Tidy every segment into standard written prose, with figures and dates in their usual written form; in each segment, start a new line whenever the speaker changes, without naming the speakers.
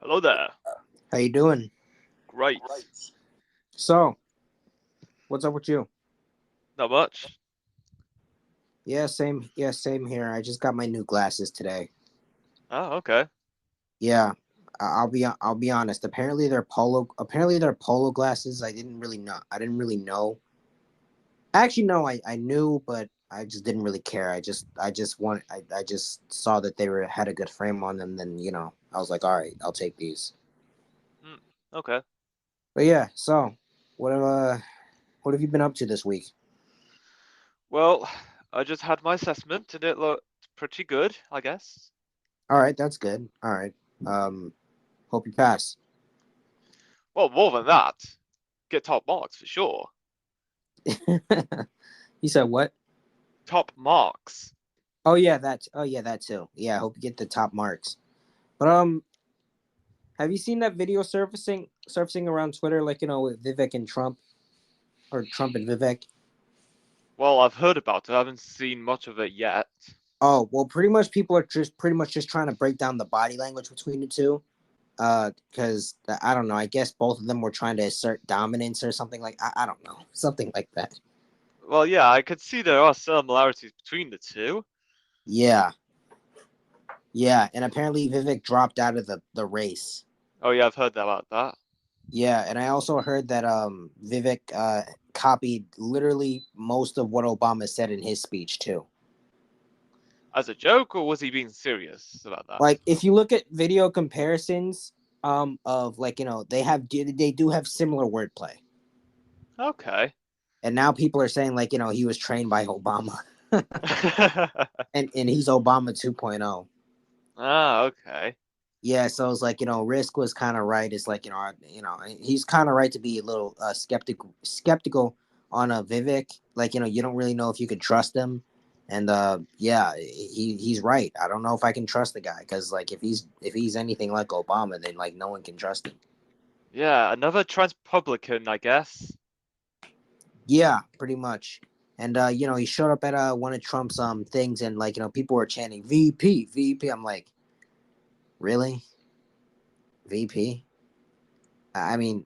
Hello there.
How you doing?
Great.
So, what's up with you?
Not much.
Yeah, same. Yeah, same here. I just got my new glasses today.
Oh, okay.
Yeah, I'll be honest. Apparently they're polo glasses. I didn't really know. I didn't really know. Actually, no, I knew, but I just didn't really care. I just saw that they were had a good frame on them. Then I was like, all right, I'll take these.
Hmm. Okay.
But yeah, so what what have you been up to this week?
Well, I just had my assessment and it looked pretty good, I guess.
All right, that's good. All right. Um, hope you pass.
Well, more than that, get top marks for sure.
You said what?
Top marks.
That too. Yeah, I hope you get the top marks. But have you seen that video surfacing around Twitter, like with Vivek and Trump, or Trump and Vivek?
Well, I've heard about it. I haven't seen much of it yet.
Oh, well, pretty much people are just pretty much just trying to break down the body language between the two. Because I don't know. I guess both of them were trying to assert dominance or something like I don't know, something like that.
Well, yeah, I could see there are similarities between the two.
Yeah, yeah, and apparently Vivek dropped out of the race.
Oh, yeah, I've heard about that.
Yeah, and I also heard that Vivek copied literally most of what Obama said in his speech too.
As a joke, or was he being serious about that?
Like if you look at video comparisons of like they do have similar wordplay.
Okay.
And now people are saying like he was trained by Obama. And he's Obama 2.0.
Ah, okay.
Yeah, so it's like Risk was kind of right. It's like he's kind of right to be a little skeptical on Vivek. Like you don't really know if you could trust him, and yeah, he's right. I don't know if I can trust the guy because like if he's anything like Obama, then like no one can trust him.
Yeah, another trans-Republican, I guess.
Yeah, pretty much. And he showed up at one of Trump's things, and like people were chanting VP, VP. I'm like, really, VP? I mean,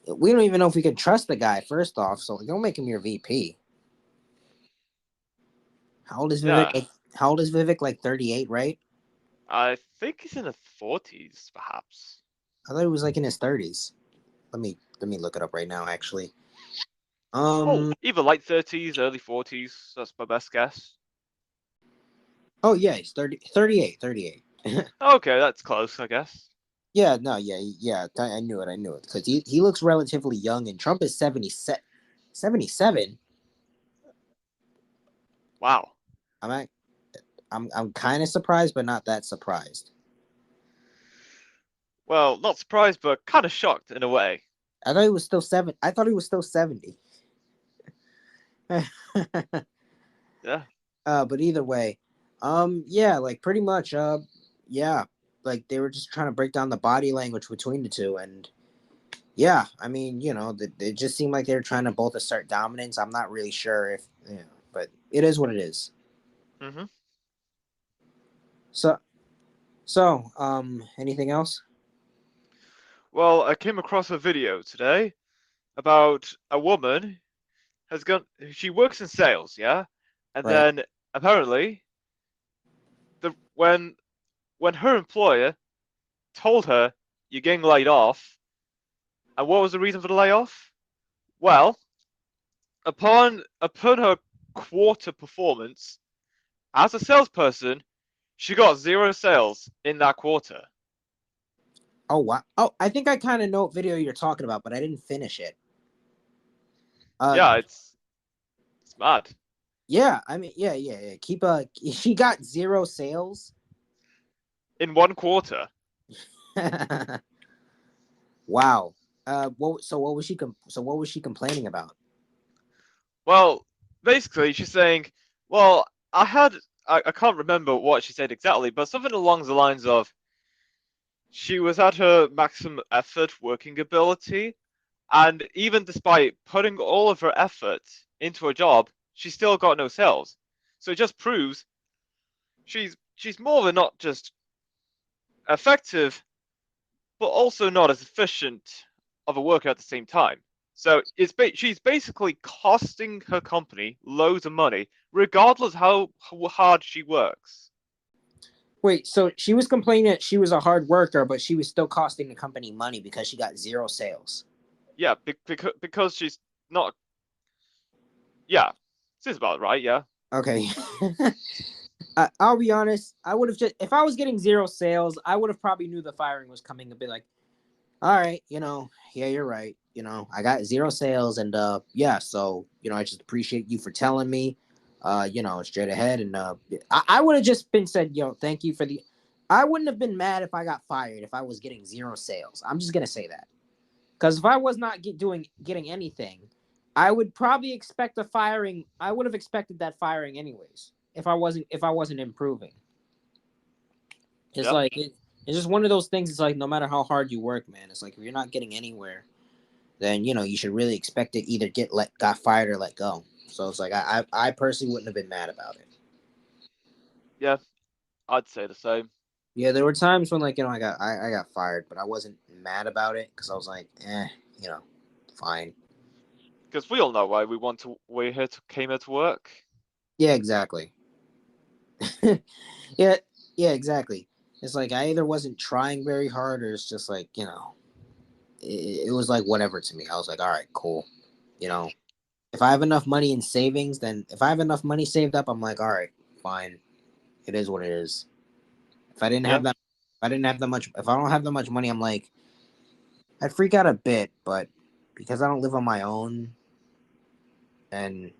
we don't even know if we can trust the guy first off, so don't make him your VP. How old is Vivek?
Yeah,
How old is Vivek? Like 38, right?
I think he's in the 40s, perhaps.
I thought he was like in his 30s. Let me look it up right now. Actually,
Oh,
um,
either late 30s, early 40s. That's my best guess.
oh yeah, he's 30, 38, 38.
Okay, that's close, I guess.
Yeah, no, yeah, yeah. I knew it. I knew it because he looks relatively young, and Trump is 77.
Wow.
I'm at, I'm kind of surprised, but not that surprised.
Well, not surprised, but kind of shocked in a way.
I thought he was still seven. I thought he was still 70.
Yeah.
But either way, yeah, like pretty much, yeah, like they were just trying to break down the body language between the two, and yeah, I mean, it just seemed like they were trying to both assert dominance. I'm not really sure if, but it is what it is.
hmm
So, anything else?
Well, I came across a video today about a woman has got she works in sales, yeah? And
Right.
then apparently the when her employer told her you're getting laid off, and what was the reason for the layoff? Well, upon her quarter performance as a salesperson, she got zero sales in that quarter.
Oh wow. Oh, I think I kind of know what video you're talking about, but I didn't finish it. Uh,
Yeah, it's mad.
yeah. I mean, yeah, yeah, yeah. Keep she got zero sales.
In one quarter.
Wow. What was she complaining about?
Well, basically she's saying, well, I can't remember what she said exactly, but something along the lines of she was at her maximum effort working ability, and even despite putting all of her effort into a job, she still got no sales. So it just proves she's more than not just effective, but also not as efficient of a worker at the same time. So she's basically costing her company loads of money, regardless how hard she works.
Wait, so she was complaining that she was a hard worker, but she was still costing the company money because she got zero sales.
Yeah, because she's not. Yeah, this is about right. Yeah.
Okay. I'll be honest. I would have just, if I was getting zero sales, I would have probably knew the firing was coming and be like, all right, yeah, you're right. I got zero sales, and yeah, so I just appreciate you for telling me. Straight ahead, and I would have just been said, thank you for the. I wouldn't have been mad if I got fired if I was getting zero sales. I'm just gonna say that. Because if I was not getting anything, I would probably expect a firing. I would have expected that firing anyways. If I wasn't improving, it's
Yep.
like it's just one of those things. It's like no matter how hard you work, man, it's like if you're not getting anywhere, then you should really expect to either got fired or let go. So it's like I personally wouldn't have been mad about it.
Yeah, I'd say the same.
Yeah, there were times when I got fired, but I wasn't mad about it because I was like, you know, fine.
Because we all know why came here to work.
Yeah, exactly. Yeah, yeah, exactly. It's like I either wasn't trying very hard or it's just like, it was like whatever to me. I was like, all right, cool. You know, if I have enough money in savings, then if I have enough money saved up, I'm like, all right, fine. It is what it is. If I didn't
Yeah.
have that, if I didn't have that much, if I don't have that much money, I'm like, I'd freak out a bit, but because I don't live on my own, and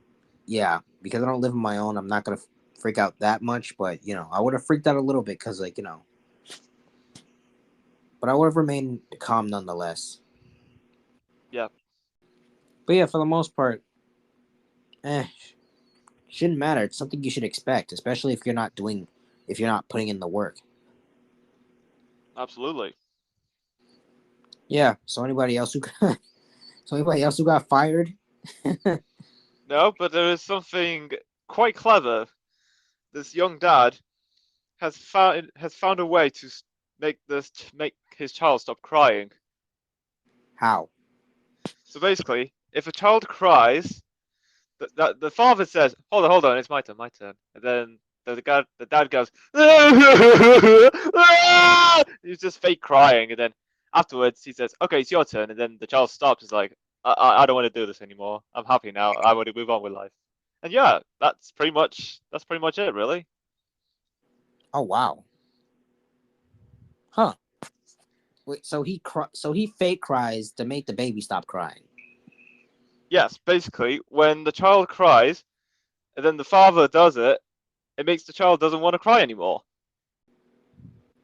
yeah, because I don't live on my own, I'm not gonna freak out that much. But I would have freaked out a little bit because but I would have remained calm nonetheless.
Yeah.
But yeah, for the most part, eh, shouldn't matter. It's something you should expect, especially if you're not putting in the work.
Absolutely.
Yeah. So anybody else who got fired?
No, but there is something quite clever. This young dad has found a way to make his child stop crying.
How?
So basically, if a child cries, the father says, hold on, it's my turn," and then the dad goes, he's just fake crying, and then afterwards he says, "Okay, it's your turn," and then the child stops. Is like, I don't want to do this anymore. I'm happy now. I want to move on with life." And yeah, that's pretty much it, really.
Oh wow. Huh. Wait. So he fake cries to make the baby stop crying.
Yes, basically, when the child cries, and then the father does it, it makes the child doesn't want to cry anymore.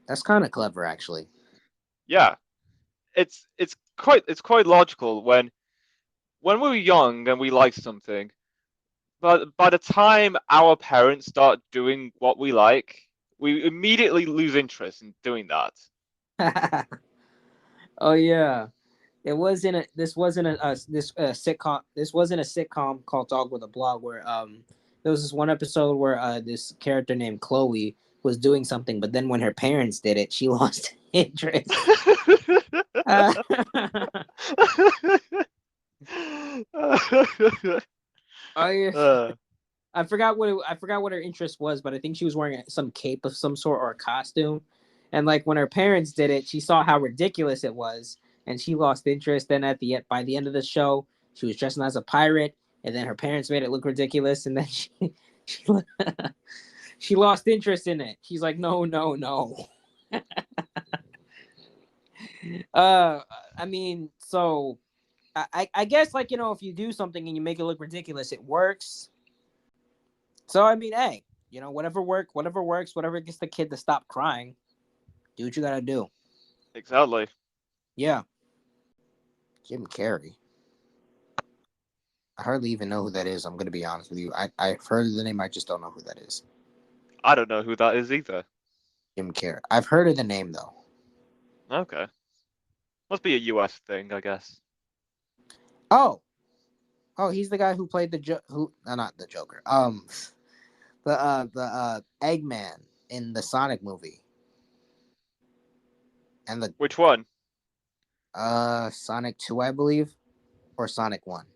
That's kind of clever, actually.
Yeah, it's quite logical when we were young and we liked something, but by the time our parents start doing what we like, we immediately lose interest in doing that.
Oh yeah. It wasn't a this wasn't a this sitcom this wasn't a sitcom called Dog with a Blog where there was this one episode where this character named Chloe was doing something, but then when her parents did it, she lost interest. uh, I
uh,
I forgot what her interest was, but I think she was wearing some cape of some sort or a costume. And like when her parents did it, she saw how ridiculous it was, and she lost interest. Then by the end of the show, she was dressing as a pirate, and then her parents made it look ridiculous, and then she, she lost interest in it. She's like, no, no, no. uh, I mean, so I guess like if you do something and you make it look ridiculous, it works. So I mean, hey, whatever works, whatever gets the kid to stop crying, do what you gotta do.
exactly.
Yeah, Jim Carrey. I hardly even know who that is. I'm gonna be honest with you. I've heard of the name. I just don't know who that is.
I don't know who that is either.
Jim Carrey. I've heard of the name though.
Okay, must be a US thing, I guess.
Oh, oh, he's the guy who played who not the Joker. The Eggman in the Sonic movie, and the
Which one?
Sonic 2, I believe, or Sonic 1.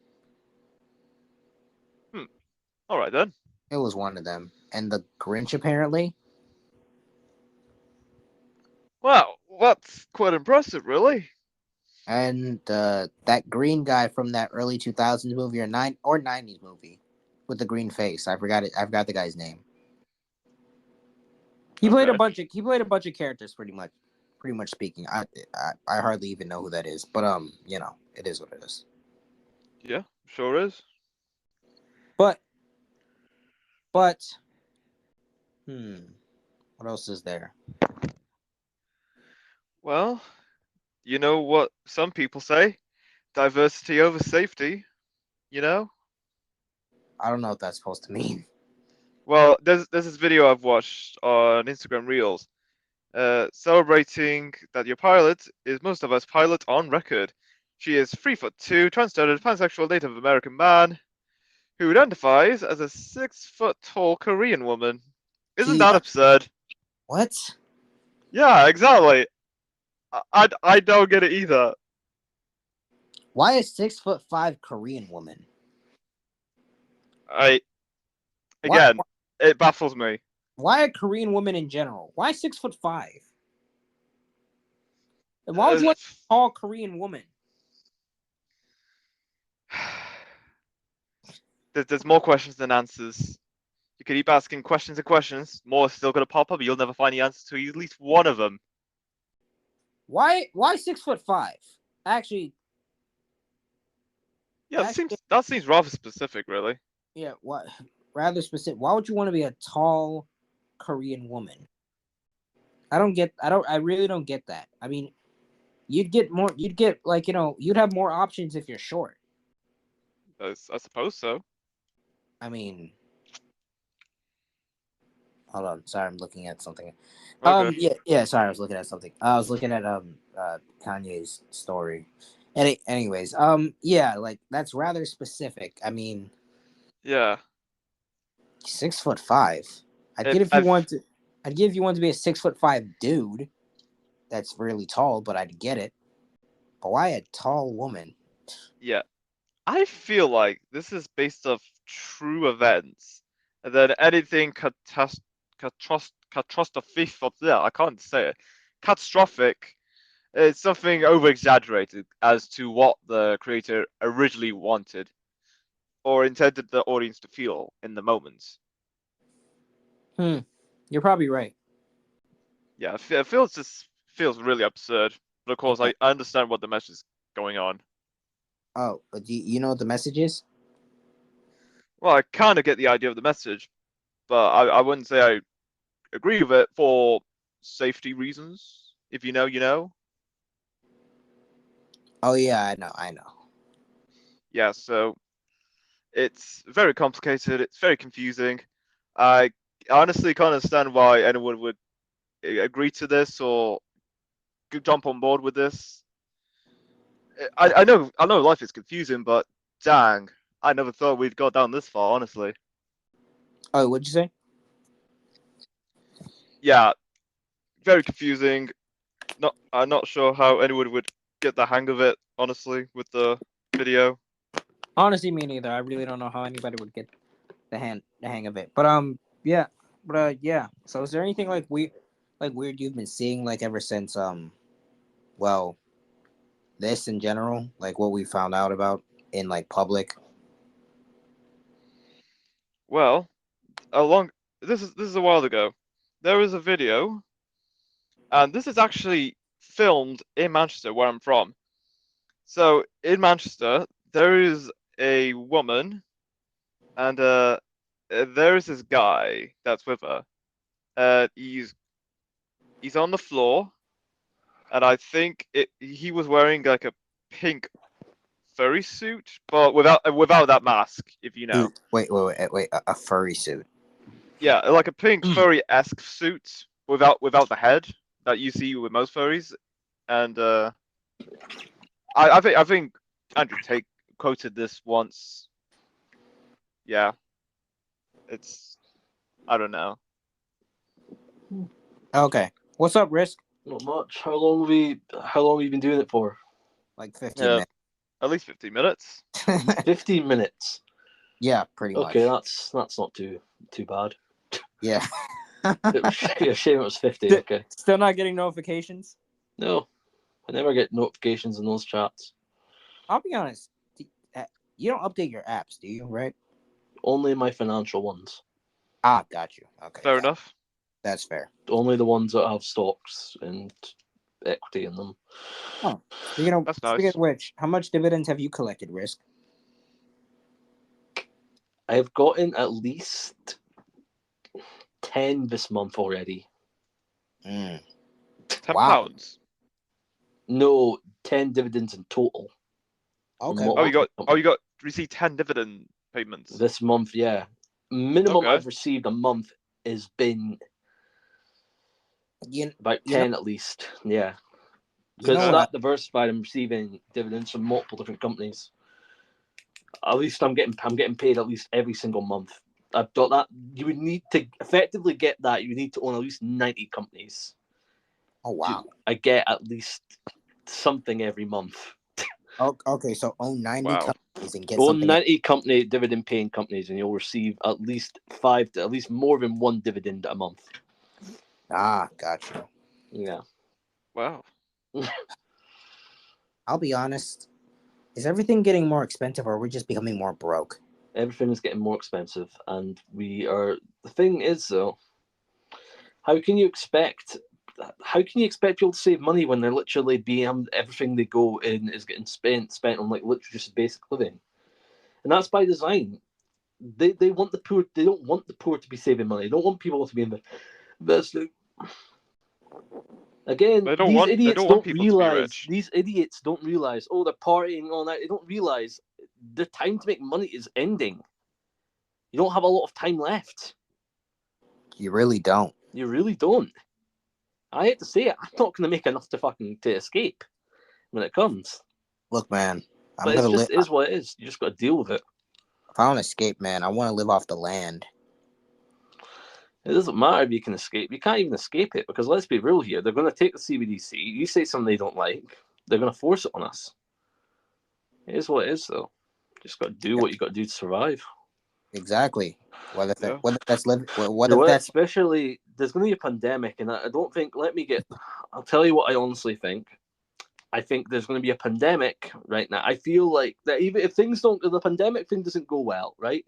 All right then.
It was one of them. And the Grinch, apparently.
Wow, that's quite impressive, really.
And that green guy from that early 2000s movie or 90s movie with the green face. I forgot it. I forgot the guy's name.
Okay.
He played a bunch of characters pretty much. Pretty much speaking, I hardly even know who that is, but it is what it is.
Yeah, sure is.
But but what else is there?
Well, you know what some people say? Diversity over safety, you know?
I don't know what that's supposed to mean.
Well, there's this video I've watched on Instagram Reels, celebrating that your pilot is most of us pilot on record. She is 3'2", transgender, pansexual Native American man who identifies as a 6 foot tall Korean woman. Isn't
He
that absurd?
what?
Yeah, exactly. I don't get it either.
Why a 6'5" Korean woman?
I
Why
again, it baffles me.
why a Korean woman in general? Why 6'5"? And why would
Uh,
you want a tall Korean woman?
there's more questions than answers. You could keep asking questions and questions. More is still gonna pop up, but you'll never find the answer to at least one of them.
Why 6'5"? Actually,
Yeah,
actually,
that seems rather specific, really.
yeah. What? Rather specific. Why would you want to be a tall Korean woman? I don't get. I don't. I really don't get that. I mean, you'd get more. You'd get like you'd have more options if you're short.
I suppose so.
I mean, hold on. Sorry, I'm looking at something.
Okay.
Yeah. Sorry, I was looking at something. I was looking at Kanye's story. Anyways, yeah, like that's rather specific. I mean,
Yeah.
6'5". I'd get
If
if you want to. I'd give if you want to be a 6'5" dude. That's really tall, but I'd get it. But why a tall woman?
yeah, I feel like this is based off true events, and then anything catastrophic. Yeah, I can't say it. Catastrophic. It's something over exaggerated as to what the creator originally wanted or intended the audience to feel in the moment.
You're probably right.
Yeah, it feels just feels really absurd. But of course,
Yeah.
I understand what the message is going on.
Oh, but do you know what the message is?
Well, I kind of get the idea of the message, but I wouldn't say I agree with it for safety reasons. If you know, you know.
Oh yeah, I know.
Yeah, so it's very complicated. It's very confusing. I honestly can't understand why anyone would agree to this or jump on board with this. I know life is confusing, but dang, I never thought we'd got down this far, honestly.
Oh, what'd you say?
Yeah, very confusing. I'm not sure how anyone would get the hang of it, honestly, with the video.
Honestly, me neither. I really don't know how anybody would get the hang of it. But yeah, yeah. So is there anything like weird you've been seeing like ever since well, this in general, like what we found out about in like public?
Well, along this is a while ago. There was a video, and this is actually filmed in Manchester, where I'm from. So in Manchester, there is a woman, and there is this guy that's with her. He's on the floor, and I think he was wearing like a pink furry suit, but without that mask, if you know.
Wait, a furry suit.
Yeah, like a pink furry-esque suit without the head that you see with most furries. And I think Andrew Tate quoted this once. Yeah, it's I don't know.
Okay. What's up, Risk?
Not much. How long have you been doing it for?
Like 15
Yeah,
minutes.
at least 15 minutes.
15 minutes.
Yeah, pretty
Okay,
much.
that's not too bad.
Yeah.
It was a shame it was 50. Okay.
Still not getting notifications?
No, I never get notifications in those chats.
I'll be honest. You don't update your apps, do you? Right?
Only my financial ones.
Ah, got you. Okay.
Fair enough.
That's fair.
Only the ones that have stocks and equity in them.
Oh, speaking of
That's nice.
which, how much dividends have you collected, Risk?
I have gotten at least 10 this month already.
Mm.
10
Wow.
pounds.
No, 10 dividends in total.
Okay.
What-
Oh, you got received 10 dividend payments.
This month, yeah. Minimum
Okay.
I've received a month has been about 10 at least. Yeah.
You know
Because
what?
that diversified, I'm receiving dividends from multiple different companies. At least I'm getting paid at least every single month. I've got that. You would need to effectively get that. You would need to own at least 90 companies.
Oh wow.
I get at least something every month.
Okay, so own 90
Wow.
companies and get
Own
something.
90 company dividend paying companies, and you'll receive at least more than one dividend a month.
Ah, got you.
Yeah.
Wow.
I'll be honest. Is everything getting more expensive, or are we just becoming more broke?
Everything is getting more expensive, and we are. The thing is, though, how can you expect people to save money when they're literally being everything they go in is getting spent on like literally just basic living, and that's by design. They want the poor. They don't want the poor to be saving money. They don't want people to be investing. Again,
They don't
these
want
idiots
people
don't
to be
realize.
rich.
These idiots don't realize. Oh, they're partying all night. They don't realize the time to make money is ending. You don't have a lot of time left.
You really don't.
You really don't. I hate to say it, I'm not going to make enough to escape when it comes.
Look, man, I'm
But
gonna
it's just
live.
is what it is. You just got to deal with it.
If I want to escape, man, I want to live off the land.
It doesn't matter if you can escape. You can't even escape it because let's be real here. They're going to take the CBDC. You say something they don't like, they're going to force it on us. It is what it is, though. You just got to do what you got to do to survive.
Exactly. Whether
Yeah.
Especially there's going to be a pandemic, and I don't think. I'll tell you what I honestly think. I think there's going to be a pandemic right now. I feel like that even if the pandemic thing doesn't go well, right?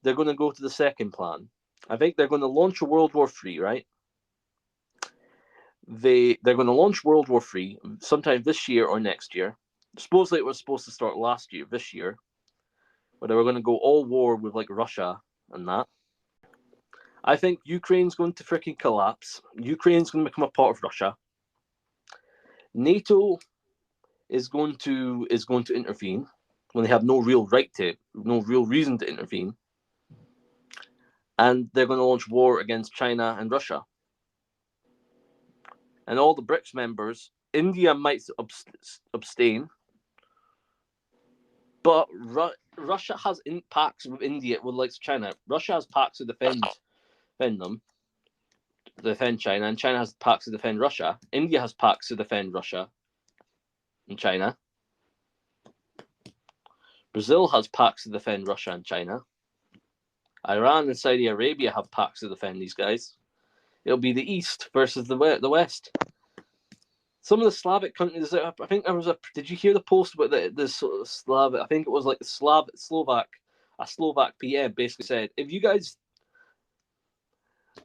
They're going to go to the second plan. I think they're going to launch a World War III, right? They're going to launch World War III sometime this year or next year. Supposedly it was supposed to start this year, where they were going to go all war with like Russia and that. I think Ukraine's going to freaking collapse. Ukraine's going to become a part of Russia. NATO is going to intervene when they have no real reason to intervene. And they're going to launch war against China and Russia. And all the BRICS members, India might abstain, but Russia has pacts with India, with China. Russia has pacts to defend China, and China has pacts to defend Russia. India has pacts to defend Russia and China. Brazil has pacts to defend Russia and China. Iran and Saudi Arabia have pacts to defend these guys. It'll be the East versus the West. Some of the Slavic countries, I think there was did you hear the post about the Slavic? I think it was like a Slovak PM basically said, if you guys,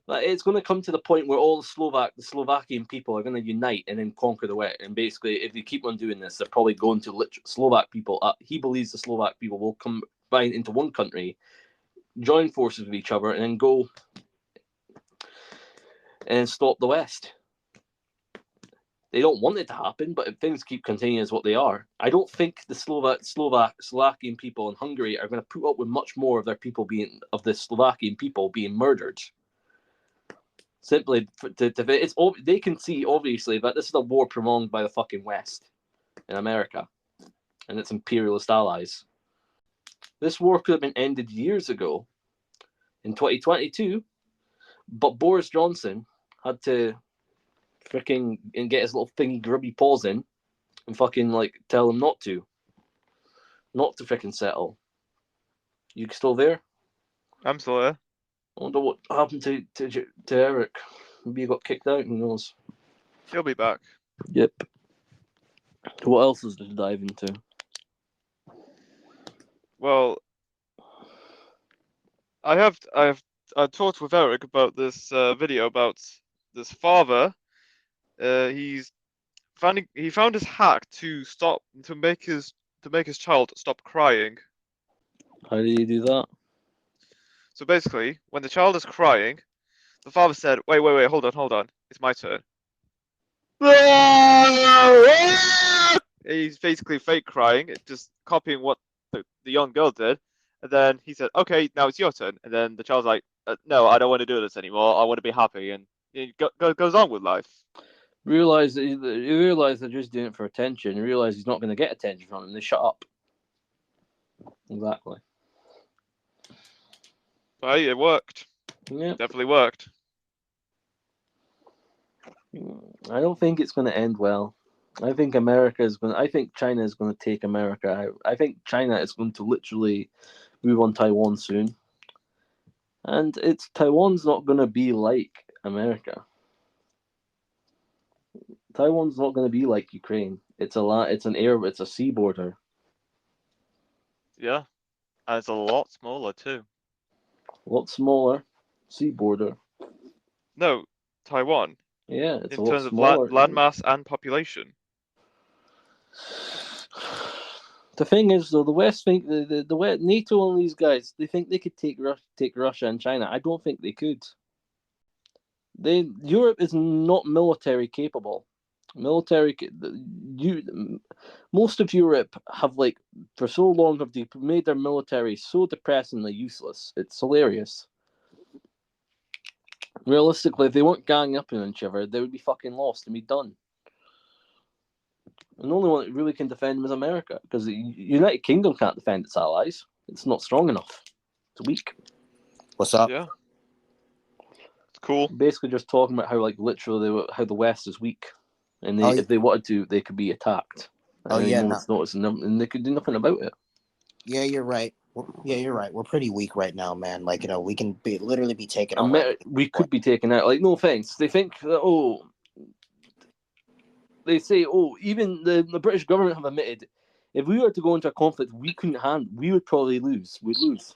it's going to come to the point where all the Slovakian people are going to unite and then conquer the West. And basically, if they keep on doing this, they're probably going to Slovak people. He believes the Slovak people will combine into one country, join forces with each other, and then go and stop the West. They don't want it to happen, but if things keep continuing as what they are, I don't think the Slovakian people in Hungary are going to put up with much more of the Slovakian people being murdered. Simply, they can see obviously that this is a war prolonged by the fucking West in America and its imperialist allies. This war could have been ended years ago in 2022, but Boris Johnson had to freaking get his little thingy grubby paws in and fucking like tell them not to freaking settle. You still there?
I'm still here.
I wonder what happened to Eric. Maybe he got kicked out. Who knows?
He'll be back.
Yep. What else is there to dive into?
Well, I talked with Eric about this video about this father. He found his hack to make his child stop crying.
How did he do that?
So basically, when the child is crying, the father said, "Wait, hold on, it's my turn." He's basically fake crying, just copying what the young girl did. And then he said, "Okay, now it's your turn." And then the child's like, "No, I don't want to do this anymore. I want to be happy." And he goes on with life.
Realize they're just doing it for attention. You realize he's not going to get attention from them. They shut up. Exactly.
Right, it worked.
Yeah.
Definitely worked.
I don't think it's going to end well. I think China is going to take America out. I think China is going to literally move on Taiwan soon. And Taiwan's not going to be like America. Taiwan's not going to be like Ukraine. It's a sea border.
Yeah, and it's a lot smaller too.
A lot smaller, sea border.
No, Taiwan.
Yeah, it's
in
a lot
terms of
smaller.
land mass and population.
The thing is, though, the West think the West, NATO and these guys, they think they could take Russia and China. I don't think they could. Europe is not military capable. Most of Europe have for so long have they made their military so depressingly useless. It's hilarious. Realistically, if they weren't ganging up on each other, they would be fucking lost and be done. And the only one that really can defend them is America, because the United Kingdom can't defend its allies. It's not strong enough. It's weak.
What's up?
Yeah. It's cool.
Basically just talking about how literally how the West is weak. And if they wanted to, they could be attacked. And and they could do nothing about it.
Yeah, you're right. You're right. We're pretty weak right now, man. We can literally be taken over.
We could be taken out. No offense. They think that, they say, even the British government have admitted, if we were to go into a conflict we couldn't handle, we would probably lose. We'd lose.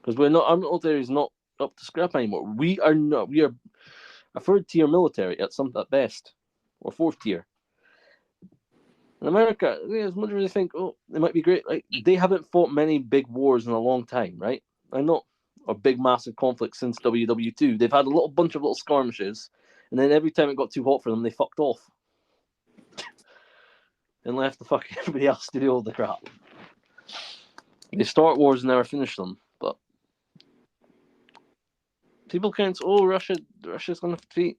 Because our military is not up to scrap anymore. We are a third tier military at best. Or fourth tier. In America, as much as they think, they might be great, they haven't fought many big wars in a long time, right? I know. A big massive conflict since WW2. They've had a bunch of little skirmishes, and then every time it got too hot for them, they fucked off. And left everybody else to do all the crap. They start wars and never finish them, but people can't say, Russia's going to defeat.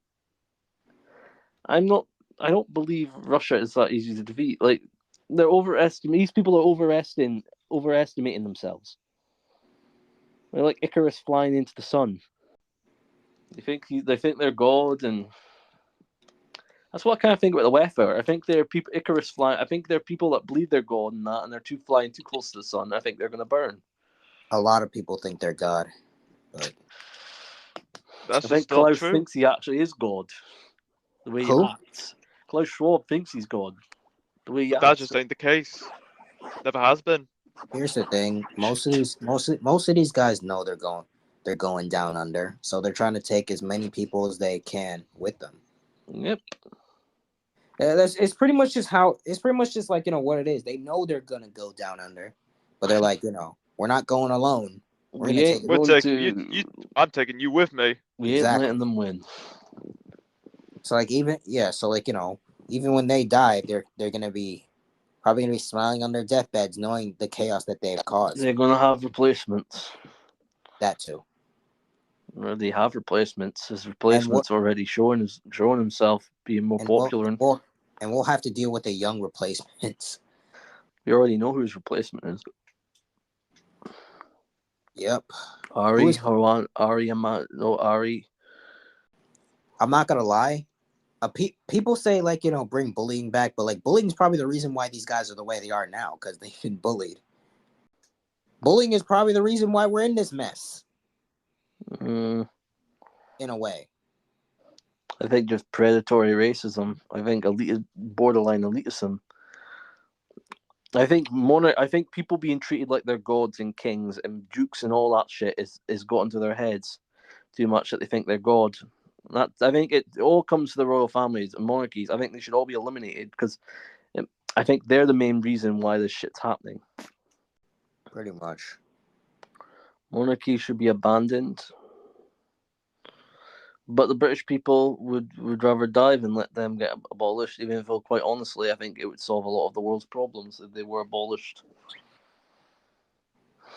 I don't believe Russia is that easy to defeat. They're overestimating. These people are overestimating themselves. They're like Icarus flying into the sun. They think they're God, and that's what I kind of think about the weather. I think they're people Icarus flying. I think they're people that believe they're God and that, and they're flying too close to the sun. I think they're going to burn.
A lot of people think they're God, but
I
think Klaus thinks he actually is God. The way he acts. Klaus Schwab thinks he's God. The way he acts.
That just ain't the case. Never has been.
Here's the thing: most of these guys know they're going down under, so they're trying to take as many people as they can with them.
Yep.
It's pretty much just what it is. They know they're gonna go down under, but they're like, we're not going alone. We're
I'm taking you with me.
We ain't letting them win.
So even when they die, they're gonna be probably gonna be smiling on their deathbeds, knowing the chaos that they've caused.
They're gonna have replacements.
That too.
Or they have replacements. His replacements already showing himself being more popular.
We'll have to deal with the young replacements.
We already know who his replacement is.
Yep.
Ari.
I'm not gonna lie. People say like bring bullying back, but like bullying is probably the reason why these guys are the way they are now because they've been bullied. Bullying is probably the reason why we're in this mess. In a way.
I think just predatory racism. I think borderline elitism. I think people being treated like they're gods and kings and dukes and all that shit is got into their heads too much that they think they're god. I think it all comes to the royal families and monarchies. I think they should all be eliminated because I think they're the main reason why this shit's happening.
Pretty much.
Monarchy should be abandoned. But the British people would rather die than let them get abolished, even though, quite honestly, I think it would solve a lot of the world's problems if they were abolished.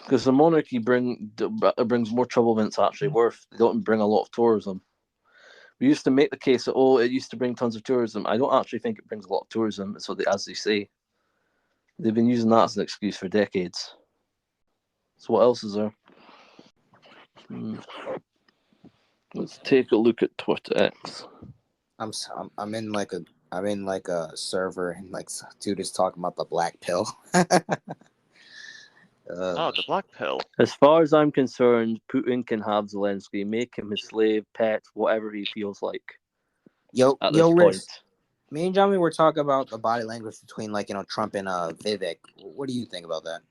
Because the monarchy brings more trouble than it's actually worth. They don't bring a lot of tourism. We used to make the case that, it used to bring tons of tourism. I don't actually think it brings a lot of tourism, as they say. They've been using that as an excuse for decades. So what else is there? Let's take a look at Twitter X.
I'm in like a server and like dude is talking about the black pill.
The black pill.
As far as I'm concerned, Putin can have Zelensky, make him his slave, pet, whatever he feels like.
Yo,
Riz,
point. Me and Johnny were talking about the body language between Trump and Vivek. What do you think about that?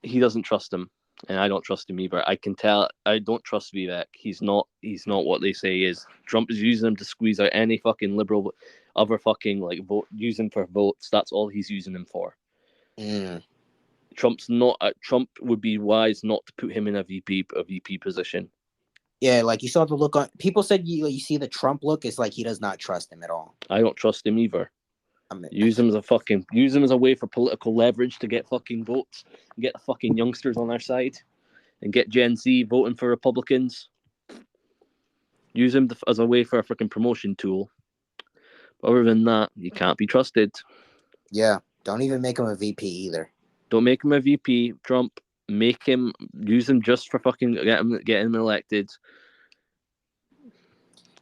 He doesn't trust him, and I don't trust him either. I can tell. I don't trust Vivek. He's not what they say he is. Trump is using him to squeeze out any fucking liberal, other fucking vote, using for votes. That's all he's using him for. Trump's not. Trump would be wise not to put him in a VP position.
Yeah, like you saw the look on. People said you see the Trump look. It's like he does not trust him at all.
I don't trust him either. Use him as a way for political leverage to get fucking votes, and get the fucking youngsters on our side, and get Gen Z voting for Republicans. Use him as a way for a fucking promotion tool. Other than that, you can't be trusted.
Yeah, don't even make him a VP either.
Don't make him a VP, Trump. Use him just for fucking get him elected.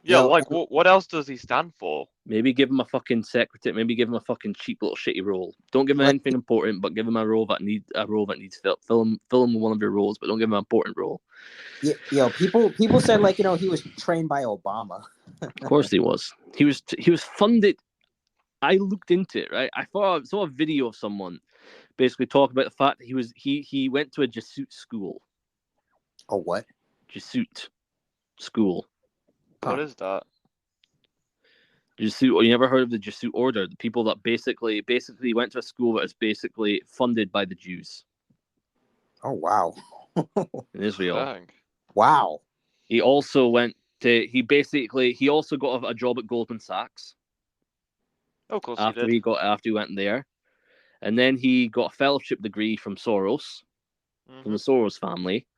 Yeah, what else does he stand for?
Maybe give him a fucking secretary. Maybe give him a fucking cheap little shitty role. Don't give him anything important, but give him a role that needs fill him with one of your roles, but don't give him an important role.
Yeah, people said he was trained by Obama.
Of course he was. He was funded. I looked into it, right? I saw a video of someone basically talk about the fact that he went to a Jesuit school.
A what?
Jesuit school.
What is that?
Jesuit. You never heard of the Jesuit order? The people that basically went to a school that is basically funded by the Jews.
Oh wow!
In Israel.
Dang.
Wow.
He also went to. He also got a job at Goldman Sachs.
Of course
after he went there, and then he got a fellowship degree from Soros, from the Soros family.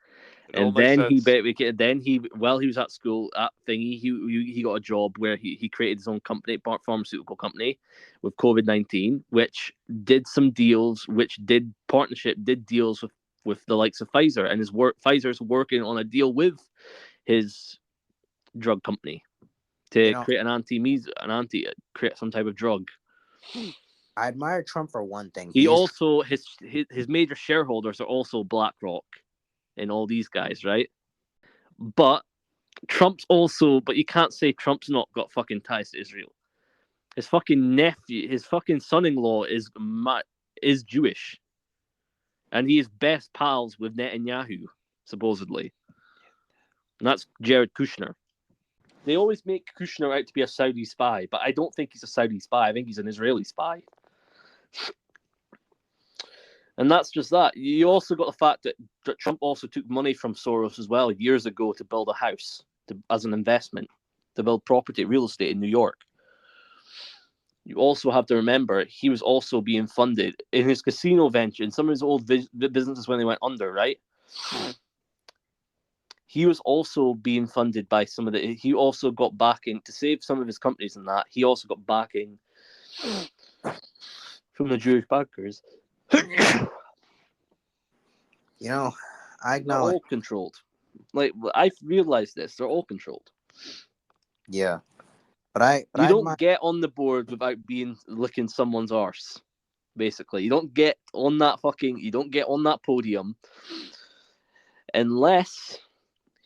And then while he was at school at thingy, he got a job where he created his own company, pharmaceutical company, with COVID-19, which did some deals, did deals with the likes of Pfizer, and Pfizer's working on a deal with his drug company to create create some type of drug.
I admire Trump for one thing.
He also his major shareholders are also BlackRock. And all these guys, right? But you can't say Trump's not got fucking ties to Israel. His fucking nephew, his fucking son-in-law is Jewish, and he is best pals with Netanyahu, supposedly. And that's Jared Kushner. They always make Kushner out to be a Saudi spy, but I don't think he's a Saudi spy. I think he's an Israeli spy. And that's just that. You also got the fact that Trump also took money from Soros as well years ago to build a house as an investment, to build property, real estate in New York. You also have to remember he was also being funded in his casino venture, in some of his old businesses when they went under, right? He was also being funded by he also got backing to save some of his companies and that. He also got backing from the Jewish bankers.
I acknowledge.
They're all controlled. I've realized this. They're all controlled.
Yeah.
You don't get on the board without licking someone's arse. Basically, you don't get on that podium unless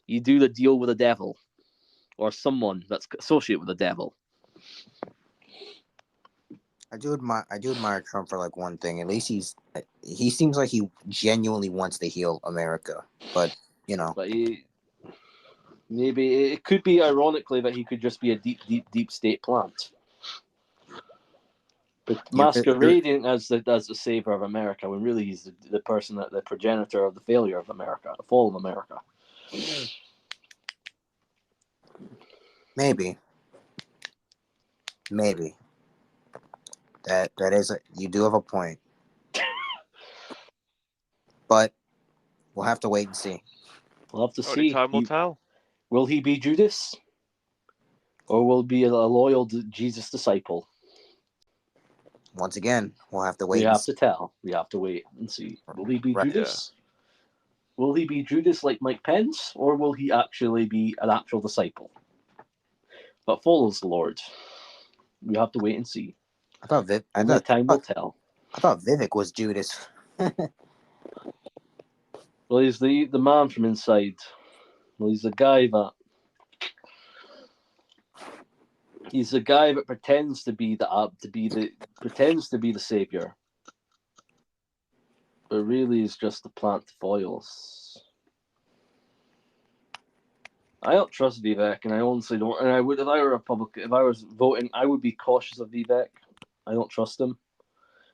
you do the deal with the devil or someone that's associated with the devil.
I do admire Trump for like one thing. At least he seems like he genuinely wants to heal America. But
But maybe it could be ironically that he could just be a deep state plant. But masquerading as the savior of America when really he's the person the progenitor of the failure of America, the fall of America.
Maybe that is you do have a point, but we'll have to wait and see.
We'll have to
Only
see.
time will tell.
Will he be Judas, or will he be a loyal Jesus disciple?
Once again, we'll have to wait.
We have to tell. We have to wait and see. Will he be Judas? Yeah. Will he be Judas like Mike Pence, or will he actually be an actual disciple but follows the Lord? We have to wait and see. Time will tell.
I thought Vivek was Judas.
Well, he's the man from inside. Well, he's the guy that pretends to be the savior, but really is just the plant foils. I don't trust Vivek, and I honestly don't. And I would, if I were if I was voting, I would be cautious of Vivek. I don't trust him,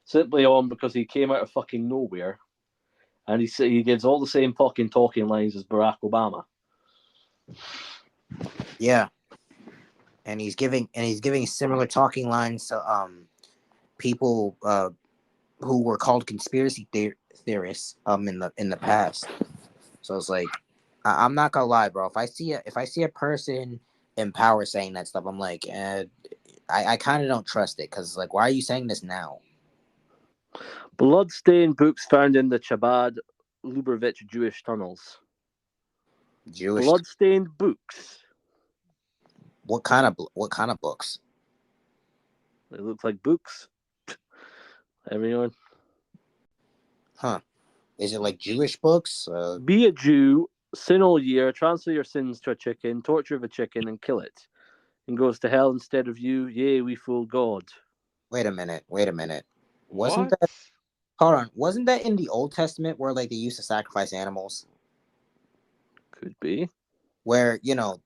simply because he came out of fucking nowhere, and he gives all the same fucking talking lines as Barack Obama.
Yeah, and he's giving similar talking lines to people who were called conspiracy theorists in the past. So it's like, I'm not gonna lie, bro. If I see a person in power saying that stuff, I'm like, I kind of don't trust it, because like, why are you saying this now?
Bloodstained books found in the Chabad Lubavitch Jewish tunnels. Bloodstained books.
What kind of books?
They look like books. Everyone.
Huh. Is it like Jewish books?
Be a Jew, sin all year, transfer your sins to a chicken, torture of a chicken, and kill it, and goes to hell instead of you. Yea, we fool God.
Wait a minute.
What?
Wasn't that in the Old Testament where like they used to sacrifice animals?
Could be.
Where,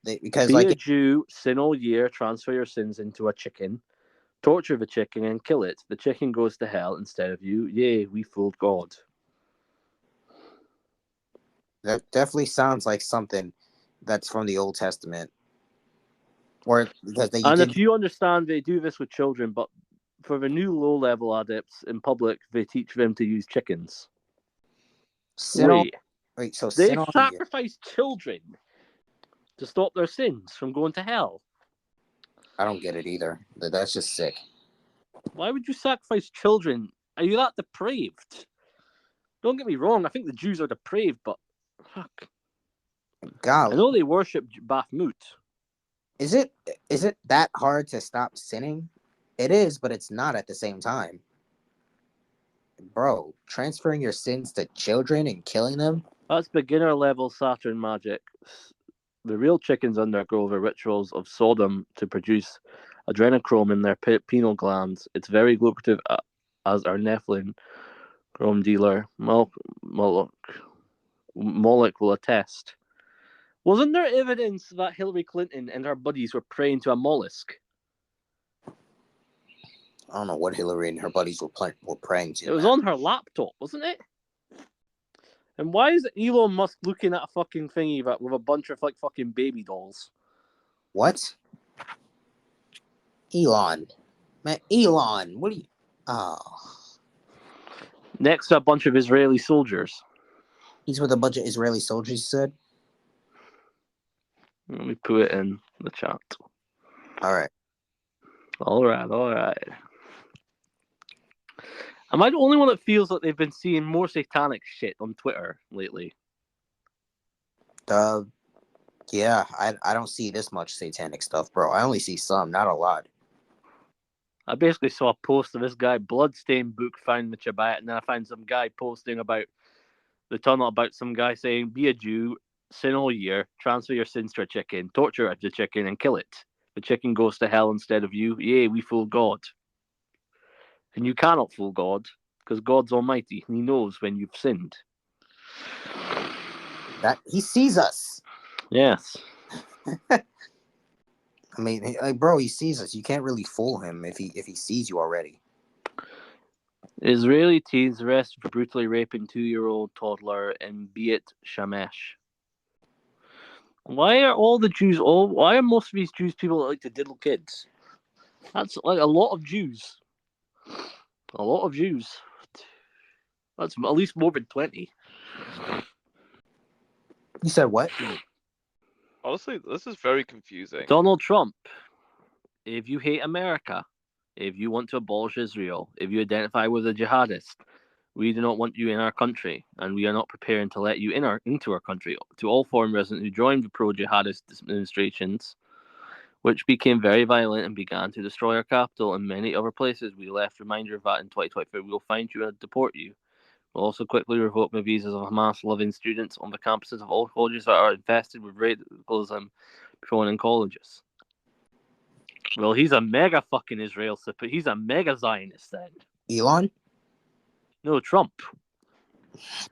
because
be
like
a Jew, sin all year, transfer your sins into a chicken, torture the chicken, and kill it. The chicken goes to hell instead of you. Yea, we fooled God.
That definitely sounds like something that's from the Old Testament. Or because
if you understand, they do this with children, but for the new low-level adepts in public, they teach them to use chickens.
So
they sacrifice children to stop their sins from going to hell.
I don't get it either. That's just sick.
Why would you sacrifice children? Are you that depraved? Don't get me wrong. I think the Jews are depraved, but fuck.
Golly.
I know they worship Baphmut.
Is it that hard to stop sinning? It is, but it's not at the same time. Bro, transferring your sins to children and killing them?
That's beginner level Saturn magic. The real chickens undergo the rituals of Sodom to produce adrenochrome in their pineal glands. It's very lucrative, as our Nephilim chrome dealer Moloch will attest. Wasn't there evidence that Hillary Clinton and her buddies were praying to a mollusk?
I don't know what Hillary and her buddies were praying to.
It was on her laptop, wasn't it? And why is Elon Musk looking at a fucking thingy with a bunch of like fucking baby dolls?
What? Elon. Man, Elon, what are you... Oh.
Next to a bunch of Israeli soldiers.
He's with a bunch of Israeli soldiers, you said?
Let me put it in the chat.
All right.
Am I the only one that feels like they've been seeing more satanic shit on Twitter lately?
Yeah, I don't see this much satanic stuff, bro. I only see some, not a lot.
I basically saw a post of this guy, bloodstained book found in the Tibet, and then I found some guy posting about the tunnel about some guy saying, be a Jew, sin all year, transfer your sins to a chicken, torture the chicken, and kill it. The chicken goes to hell instead of you. Yay, we fool God. And you cannot fool God, because God's almighty, and he knows when you've sinned.
That he sees us.
Yes.
I mean, like, bro, he sees us. You can't really fool him if he sees you already.
Israeli teens arrested for brutally raping 2-year-old toddler in Beit Shemesh. Why are most of these Jews people that like to diddle kids? That's like a lot of Jews. A lot of Jews. That's at least more than 20.
You said what?
Honestly, this is very confusing.
Donald Trump, if you hate America, if you want to abolish Israel, if you identify with a jihadist, we do not want you in our country, and we are not preparing to let you into our country. To all foreign residents who joined the pro-jihadist demonstrations, which became very violent and began to destroy our capital and many other places, we left reminder of that in 2023. We will find you and deport you. We'll also quickly revoke the visas of Hamas-loving students on the campuses of all colleges that are infested with radicalism thrown in colleges. Well, he's a mega fucking Israel support. He's a mega Zionist then.
Elon?
No, Trump.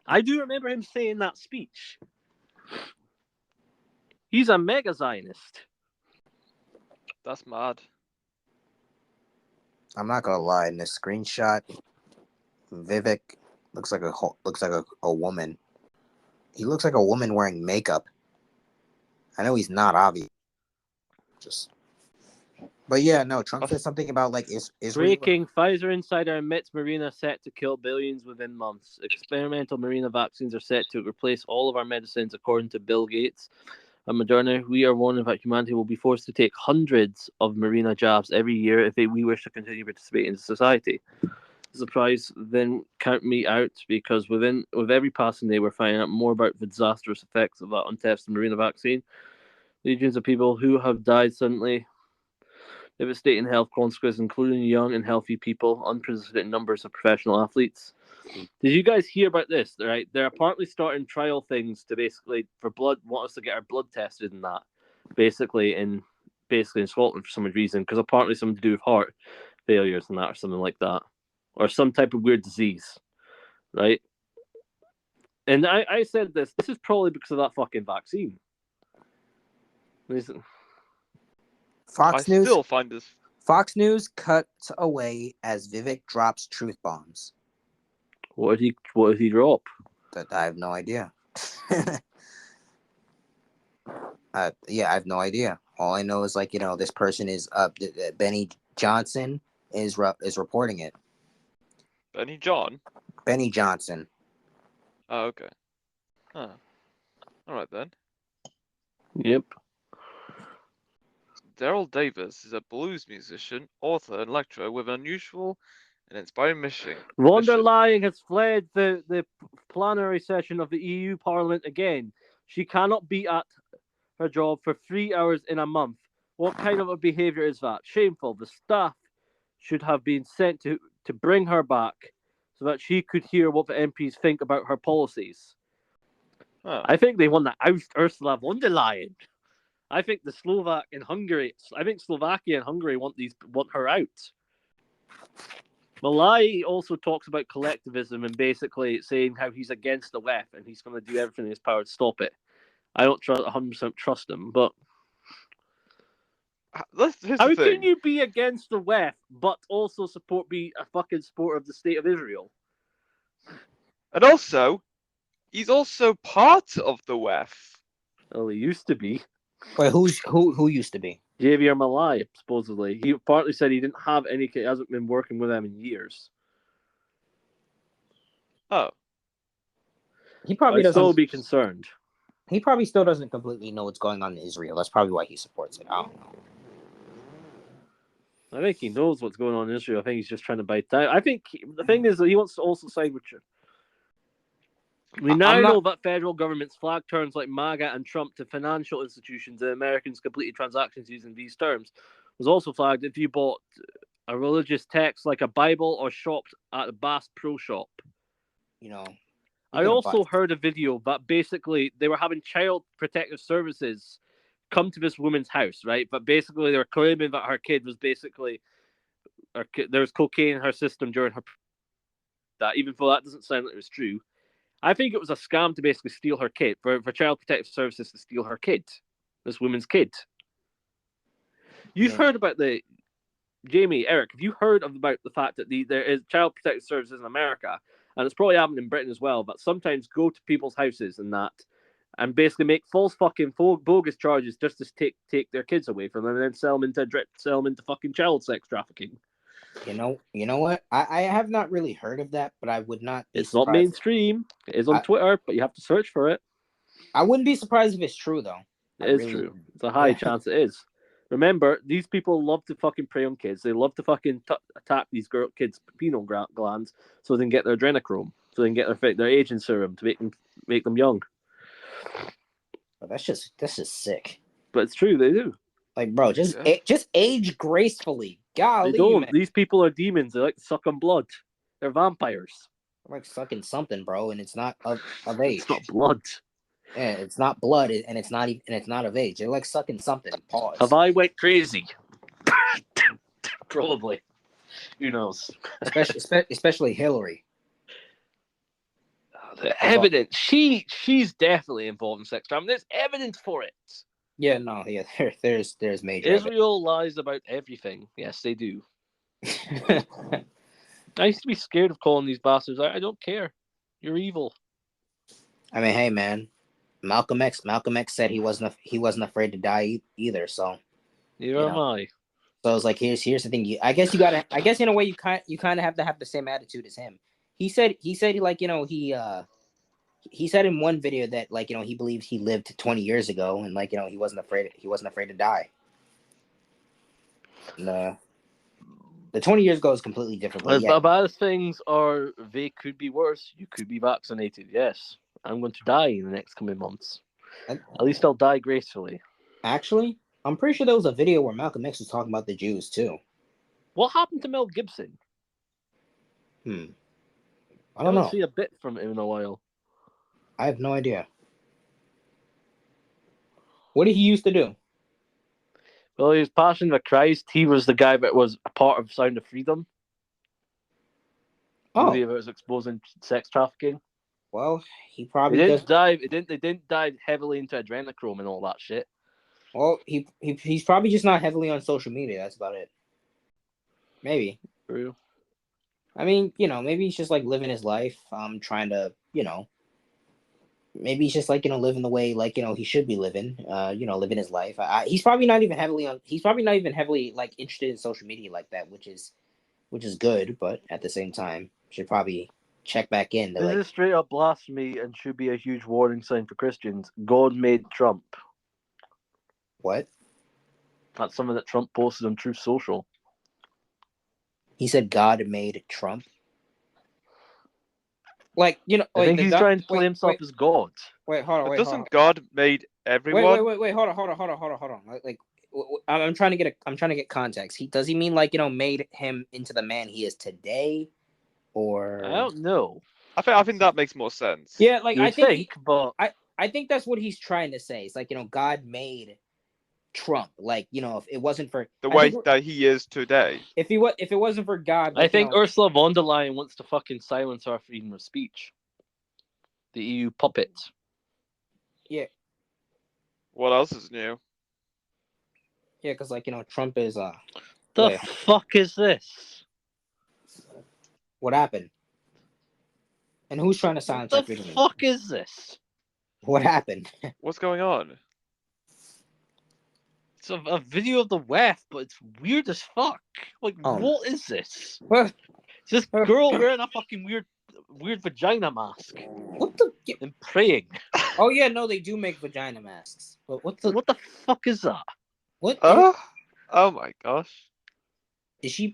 I do remember him saying that speech. He's a mega Zionist.
That's mad.
I'm not gonna lie. In this screenshot, Vivek looks like a woman. He looks like a woman wearing makeup. I know he's not obvious. But yeah, no. Trump said something about like Israel.
Breaking: Pfizer insider admits Marina set to kill billions within months. Experimental Marina vaccines are set to replace all of our medicines, according to Bill Gates. At Moderna, we are warning that humanity will be forced to take hundreds of Marina jabs every year if we wish to continue participating in society. Surprise, then count me out, because with every passing day, we're finding out more about the disastrous effects of that untested Marina vaccine. Legions of people who have died suddenly, devastating health consequences, including young and healthy people, unprecedented numbers of professional athletes. Did you guys hear about this? Right, they're apparently starting trial things to basically for blood, want us to get our blood tested and that, basically in Scotland for some reason, because apparently something to do with heart failures and that, or something like that, or some type of weird disease, right? And I said this is probably because of that fucking vaccine.
Fox
I
News.
still find this.
Fox News cuts away as Vivek drops truth bombs.
What did he drop?
That I have no idea. Yeah, I have no idea. All I know is like this person is Benny Johnson is reporting it.
Benny John?
Benny Johnson.
Oh, okay. Huh. Alright then.
Yep.
Daryl Davis is a blues musician, author, and lecturer with an unusual and inspiring mission.
Von der Leyen has fled the plenary session of the EU Parliament again. She cannot be at her job for 3 hours in a month. What kind of a behaviour is that? Shameful. The staff should have been sent to bring her back so that she could hear what the MPs think about her policies.
Huh.
I think they want to oust Ursula von der Leyen. I think Slovakia and Hungary want her out. Malai also talks about collectivism and basically saying how he's against the left and he's going to do everything in his power to stop it. I don't 100% trust him, but how can you be against the left but also be a fucking supporter of the state of Israel?
And also, he's also part of the WEF.
Well, he used to be.
Wait, who used to be?
Javier Malai, supposedly. He partly said he didn't have any. He hasn't been working with them in years.
Oh.
He probably doesn't.
Still be concerned.
He probably still doesn't completely know what's going on in Israel. That's probably why he supports it. I don't know.
I think he knows what's going on in Israel. I think he's just trying to bite time. I think the thing is that he wants to also side with you. We now
I'm
know
not.
that federal governments flag terms like MAGA and Trump to financial institutions, and Americans completed transactions using these terms. Was also flagged if you bought a religious text like a Bible or shopped at a Bass Pro Shop.
You know,
I also heard a video that basically they were having child protective services come to this woman's house, right? But basically they were claiming that her kid was basically, there was cocaine in her system during her, that, even though that doesn't sound like it was true. I think it was a scam to basically steal her kid, for child protective services to steal her kid, this woman's kid. You've heard about the, Jamie, Eric, have you heard about the fact that there is child protective services in America, and it's probably happened in Britain as well, that sometimes go to people's houses and that, and basically make false fucking bogus charges just to take their kids away from them and then sell them into fucking child sex trafficking.
You know what? I have not really heard of that, but I would not be
It's
surprised.
not mainstream. It is on Twitter, but you have to search for it.
I wouldn't be surprised if it's true, though.
It is true. It's a high chance it is. Remember, these people love to fucking prey on kids. They love to fucking attack these kids' pineal glands so they can get their adrenochrome, so they can get their aging serum to make them young.
But that's just sick.
But it's true, they do.
Like, bro, just age gracefully. Golly,
they don't.
Man.
These people are demons. They like to suck on blood. They're vampires.
They're like sucking something, bro, and it's not of age.
It's not blood.
Yeah, it's not blood, and it's not even, and it's not of age. They're like sucking something. Pause.
Have I went crazy? Probably. Who knows?
Especially Hillary.
The evidence. She's definitely involved in sex trafficking. There's evidence for it.
Yeah, no, yeah. There's major.
Israel lies about everything. Yes, they do. I used to be scared of calling these bastards out. I don't care. You're evil.
I mean, hey, man. Malcolm X said he wasn't afraid to die either. So
neither am I.
So it's like here's the thing. I guess in a way you kind of have to have the same attitude as him. He said he said in one video that he believes he lived 20 years ago and he wasn't afraid to die. And, the 20 years ago is completely different.
But bad things are, they could be worse. You could be vaccinated. Yes. I'm going to die in the next coming months. At least I'll die gracefully.
Actually, I'm pretty sure there was a video where Malcolm X was talking about the Jews too.
What happened to Mel Gibson?
I don't know.
I haven't seen a bit from him in a while.
I have no idea. What did he used to do?
Well, he was Passion of Christ. He was the guy that was a part of Sound of Freedom.
Oh,
movie that was exposing sex trafficking.
Well, he probably
They didn't dive heavily into adrenochrome and all that shit.
Well, he's probably just not heavily on social media. That's about it. Maybe.
True.
I mean, maybe he's just living his life. Trying to, maybe he's just living the way he should be living. Living his life. He's probably not even heavily interested in social media like that, which is good. But at the same time, should probably check back in.
This is straight up blasphemy and should be a huge warning sign for Christians. God made Trump.
What?
That's something that Trump posted on Truth Social.
He said God made Trump.
I think he's trying to play himself as God.
Wait, hold on.
Doesn't God made everyone?
Wait, hold on. I'm trying to get context. Does he mean made him into the man he is today, or
I don't know.
I think that makes more sense.
Yeah, I think that's what he's trying to say. It's God made Trump. If it wasn't for
the way that he is today.
If it wasn't for God,
I think Ursula von der Leyen wants to fucking silence our freedom of speech. The EU puppet.
Yeah.
What else is new?
Yeah, because Trump is
The fuck is this?
What happened? And who's trying to silence our freedom?
What the fuck is this?
What happened?
What's going on?
It's a video of the WEF, but it's weird as fuck. What is this?
What?
It's this girl wearing a fucking weird vagina mask.
What the?
And praying.
Oh yeah, no, they do make vagina masks. But what the
fuck is that?
What?
Oh my gosh.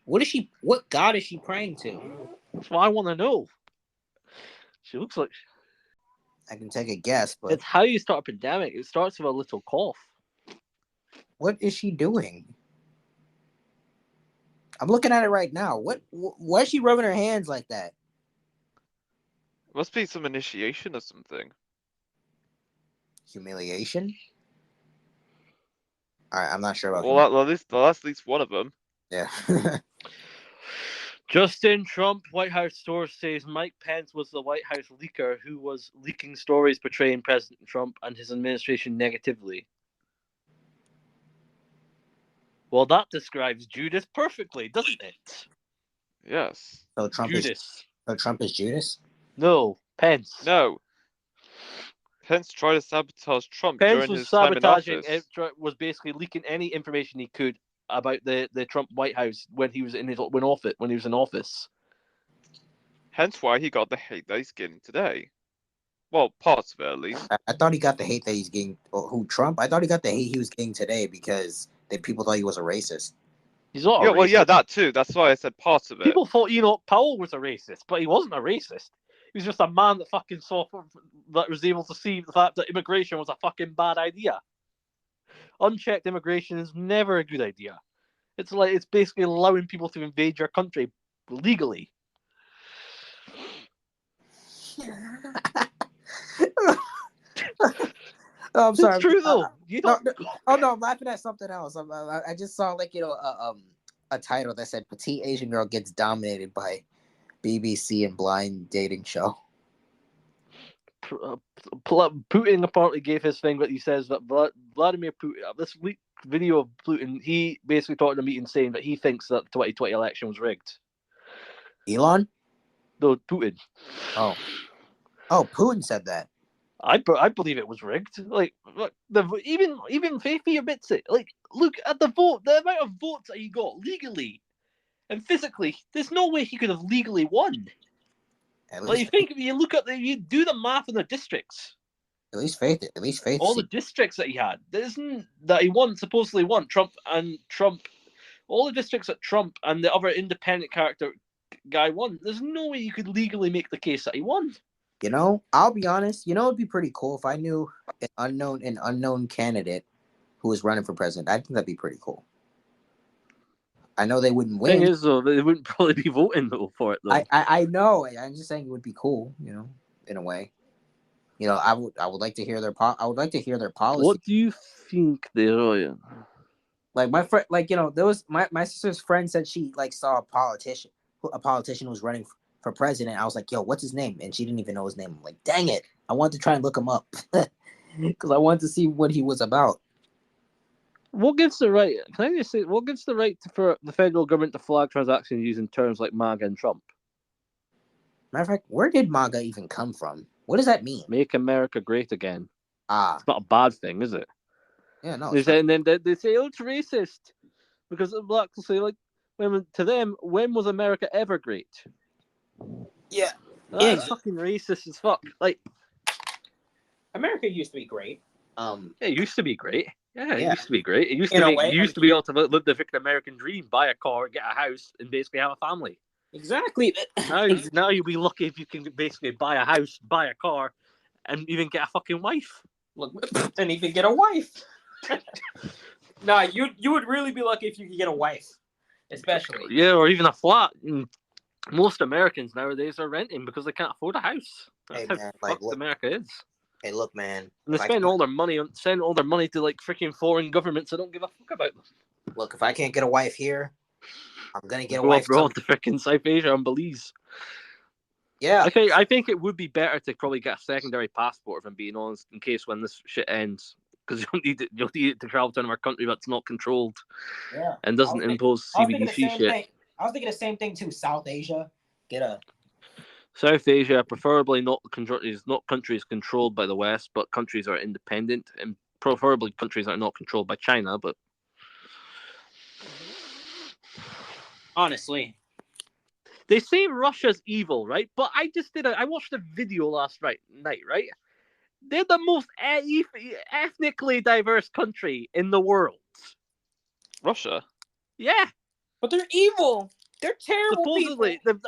What God is she praying to?
That's what I want to know. She looks like
I can take a guess, but
It's how you start a pandemic. It starts with a little cough.
what is she doing? I'm looking at it right now. Why is she rubbing her hands like that?
Must be some initiation or something.
Humiliation? All right, I'm not sure about
Well, that's at least one of them.
yeah.
Justin Trump, White House source says Mike Pence was the White House leaker who was leaking stories portraying President Trump and his administration negatively. Well, that describes Judas perfectly, doesn't it?
Yes.
So Trump is
Judas.
Judas?
No, Pence.
No. Pence tried to sabotage Trump
Pence
during
was
his time in
sabotaging,
office.
was basically leaking any information he could about the Trump White House when he was in office.
Hence why he got the hate that he's getting today. Well, parts of it at least.
I thought he got the hate that he's getting. Who, Trump? I thought he got the hate he was getting today because people thought he was a racist.
He's not.
Yeah,
a
well,
racist.
yeah, that too. That's why I said parts of it.
People thought Enoch Powell was a racist, but he wasn't a racist. He was just a man that fucking that was able to see the fact that immigration was a fucking bad idea. Unchecked immigration is never a good idea. It's basically allowing people to invade your country legally.
Oh, I'm sorry.
It's true though. You don't.
Oh no, I'm laughing at something else. I just saw a title that said "Petite Asian Girl Gets Dominated by BBC and Blind Dating Show."
Putin apparently gave his thing, but he says that Vladimir Putin, this video of Putin, he basically talked in a meeting saying that he thinks that the 2020 election was rigged.
Elon?
No, Putin.
Oh, Putin said that.
I believe it was rigged. Like, look, even Faithy admits it. Like, look at the vote, the amount of votes that he got legally and physically. There's no way he could have legally won. Like, you do the math in the districts.
At least Faith.
All the districts that he had, that he supposedly won. Trump. All the districts that Trump and the other independent character guy won. There's no way you could legally make the case that he won.
You know, I'll be honest. You know, it'd be pretty cool if I knew an unknown candidate who was running for president. I think that'd be pretty cool. I know they wouldn't win.
Thing is, though, they wouldn't probably be voting for it, though.
I know. I'm just saying it would be cool. You know, in a way. You know, I would like to hear their policy.
What do you think they're on?
Like my friend, like, you know, there was my sister's friend said she like saw a politician who was running for president. I was like, yo, what's his name? And she didn't even know his name. I'm like, dang it, I wanted to try and look him up because I wanted to see what he was about.
What gives the right? Can I just say, what gives the right for the federal government to flag transactions using terms like MAGA and Trump?
Matter of fact, where did MAGA even come from? What does that mean?
Make America Great Again.
It's
not a bad thing, is it?
Yeah, no.
They say, and then they say, oh, it's racist because the blacks will say, like, to them, when was America ever great?
Yeah,
that's fucking racist as fuck. Like,
America used to be great.
It used to be great. Yeah, it used to be great. It used to be able to live the freaking American dream, buy a car, get a house, and basically have a family.
Exactly.
Now you'll be lucky if you can basically buy a house, buy a car, and even get a fucking wife.
Look, and even get a wife. Nah, you would really be lucky if you could get a wife, especially.
Yeah, or even a flat. Most Americans nowadays are renting because they can't afford a house. That's how fucked America is.
Hey, look, man.
And they send all their money to like freaking foreign governments that don't give a fuck about them.
Look, if I can't get a wife here, I'm gonna get a wife
abroad to freaking South Asia and Belize.
Yeah.
Okay, I think it would be better to probably get a secondary passport, if I'm being honest, in case when this shit ends. Because you'll need it to travel to another country that's not controlled and doesn't impose CBDC shit.
I was thinking the same thing too. South Asia,
South Asia, preferably not countries controlled by the West, but countries that are independent, and preferably countries that are not controlled by China. But
honestly,
they say Russia's evil, right? But I watched a video last night, right? They're the most ethnically diverse country in the world.
Russia?
Yeah.
But they're evil. They're terrible
Supposedly,
people.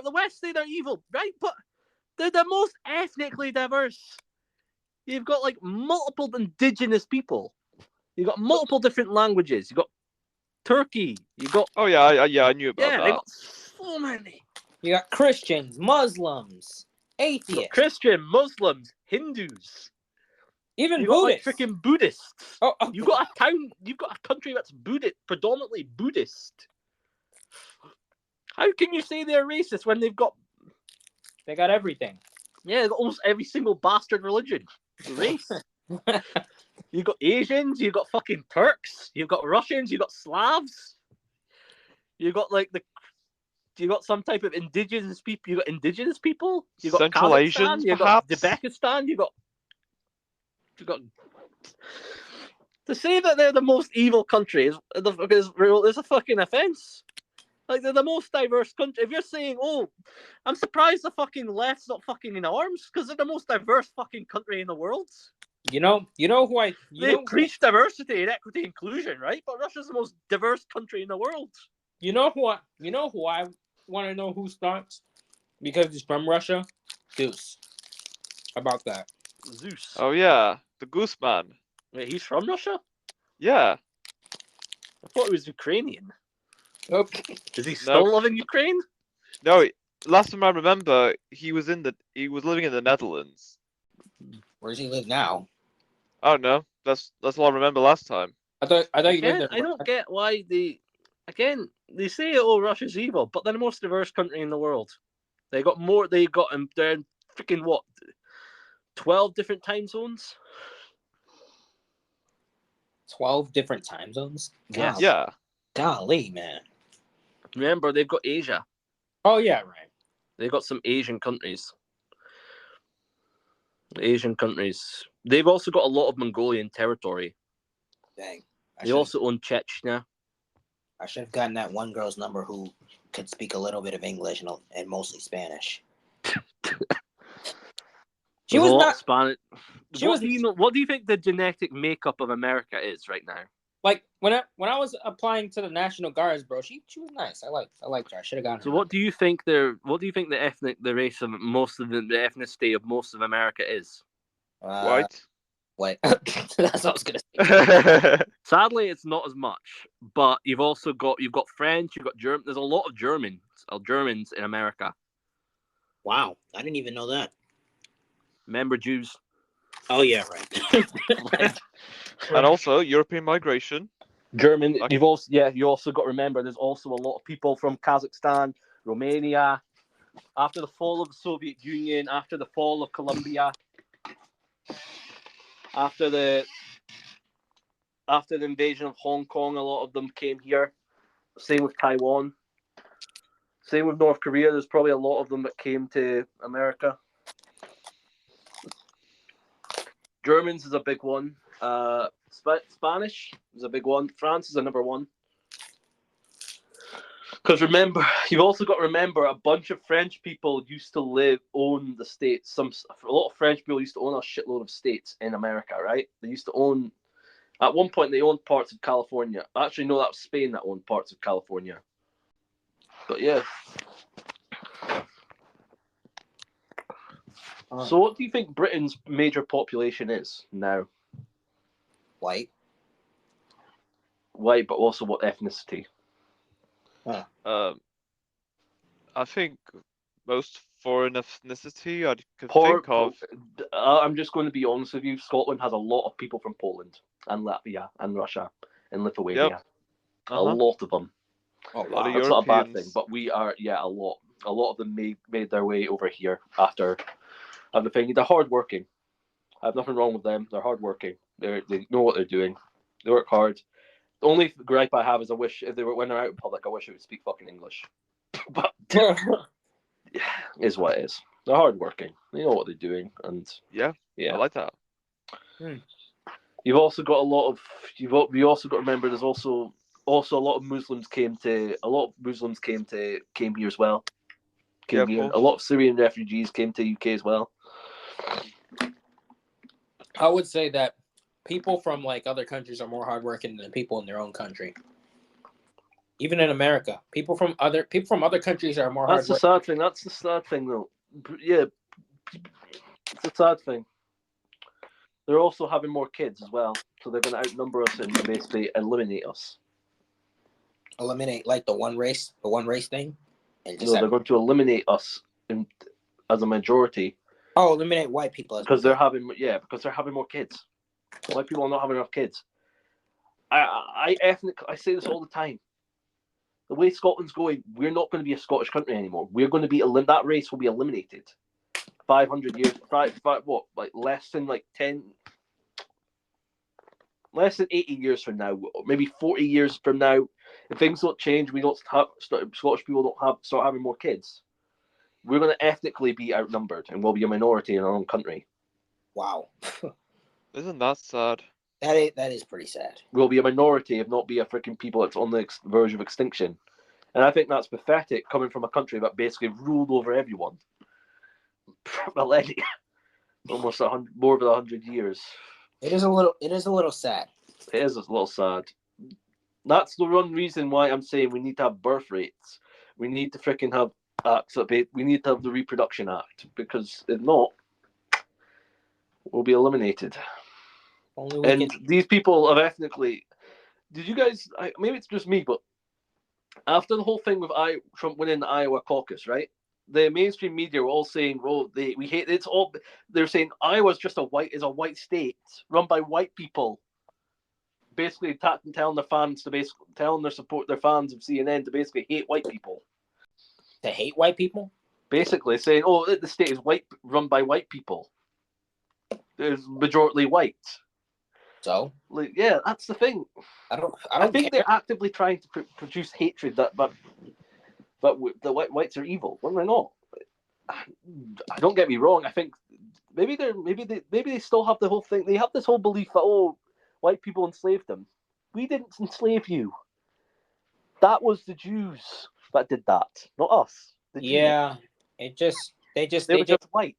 the West say they're evil, right? But They're the most ethnically diverse. You've got like multiple indigenous people. You've got multiple different languages. You've got Turkey. You've got
Oh yeah, I knew about
they've
that.
got so many.
You got Christians, Muslims,
You've
atheists,
got Christian, Muslims, Hindus.
even
You got like
Buddhists.
freaking Buddhists.
Oh,
You've got a town. You've got a country that's predominantly Buddhist. How can you say they're racist when they've got
they got everything.
they've got almost every single bastard religion, race? You've got Asians. You've got fucking Turks. You've got Russians. You've got Slavs. You've got like you got some type of indigenous people. You got indigenous people. You got
Central
Kazakhstan,
Asians,
you got
perhaps?
Uzbekistan. You got to say that they're the most evil country is a fucking offense. Like they're the most diverse country. If you're saying, "Oh, I'm surprised the fucking left's not fucking in arms," because they're the most diverse fucking country in the world.
You know who I
They preach diversity and equity and inclusion, right? But Russia's the most diverse country in the world.
you know who I want to know who starts because he's from Russia. Deuce. How about that?
Zeus.
Oh yeah, the Goose Man.
Wait, he's from Russia?
Yeah.
I thought he was Ukrainian.
Okay.
Is he still living in Ukraine?
No, last time I remember, he was living in the Netherlands.
Where does he live now?
I don't know. That's all I remember last time.
I thought you
Again,
lived
I don't get why they say, "Oh, Russia's evil," but they're the most diverse country in the world. They're in freaking what? 12 different time zones?
12 different time zones?
Yes.
Yeah.
Golly, man.
Remember, they've got Asia.
Oh yeah, right.
They've got some Asian countries. They've also got a lot of Mongolian territory.
Dang.
They also own Chechnya.
I should have gotten that one girl's number who could speak a little bit of English and mostly Spanish.
She was not
Spanish.
She was-
What do you think the genetic makeup of America is right now?
like when I was applying to the National Guards, bro. She was nice. I liked her. I should have gotten her.
So what do you think the race of most of the ethnicity of most of America is?
White.
What? That's what I was gonna say.
Sadly, it's not as much. But you've got French, you've got German. There's a lot of Germans in America.
Wow, I didn't even know that.
Remember Jews?
Oh yeah, right.
And also European migration.
German.
Okay.
You also got to remember there's also a lot of people from Kazakhstan, Romania. After the fall of the Soviet Union, after the fall of Colombia, after the invasion of Hong Kong, a lot of them came here. Same with Taiwan. Same with North Korea. There's probably a lot of them that came to America. Germans is a big one. Spanish is a big one. France is a number one. Because remember, you've also got to remember a bunch of French people used to own the states. A lot of French people used to own a shitload of states in America, right? They used to own. At one point, they owned parts of California. Actually, no, that was Spain that owned parts of California. But yeah. So, what do you think Britain's major population is now?
White.
White, but also what ethnicity?
I think most foreign ethnicity I could think of.
I'm just going to be honest with you. Scotland has a lot of people from Poland and Latvia and Russia and Lithuania.
Yep.
A lot of them.
Oh,
A lot of
That's not a bad
Europeans.
thing, but we are, a lot. A lot of them made their way over here after the thing. They're hardworking. I have nothing wrong with them. They're hardworking. They know what they're doing. They work hard. The only gripe I have is I wish when they're out in public, I wish they would speak fucking English. But is what it is. They're hardworking. They know what they're doing, and
Yeah, I like that.
You've also got a lot of. You also got to remember. There's also a lot of Muslims came here as well.
Yeah, of
Here.
course.
A lot of Syrian refugees came to UK as well.
I would say that people from like other countries are more hardworking than people in their own country. Even in America, people from other countries are more
That's the
hardworking.
sad thing. That's the sad thing, though. Yeah, It's a sad thing. They're also having more kids as well, so they're going to outnumber us and basically eliminate us.
Eliminate like the one race thing, and just
They're going to eliminate us as a majority.
Oh, eliminate white people
because they're having more kids. White people are not having enough kids. I say this all the time. The way Scotland's going, we're not going to be a Scottish country anymore. We're going to be that race will be eliminated. 500 years, less than 80 years from now, or maybe 40 years from now, if things don't change, we don't Scottish people don't start having more kids. We're going to ethnically be outnumbered, and we'll be a minority in our own country.
Wow.
Isn't that sad?
That is pretty sad.
We'll be a minority, if not be a freaking people that's on the verge of extinction. And I think that's pathetic, coming from a country that basically ruled over everyone for millennia, almost more than 100 years.
It is a little sad.
It is a little sad. That's the one reason why I'm saying we need to have birth rates. We need to freaking have acts. We need to have the Reproduction Act, because if not, we'll be eliminated. These people have ethnically. Did you guys? Maybe it's just me, but after the whole thing with Trump winning the Iowa caucus, right? The mainstream media were all saying, "Oh, we hate it's all." They're saying Iowa's just a white state run by white people, basically telling their fans to telling their fans of CNN to basically hate white people.
To hate white people?
Basically saying, "Oh, the state is run by white people. There's majority white."
So,
yeah, that's the thing.
I
think they're actively trying to produce hatred that the whites are evil when they're not. Don't get me wrong. I think maybe they still have the whole thing. They have this whole belief that white people enslaved them. We didn't enslave you. That was the Jews that did that, not us.
Yeah,
they
were
just white.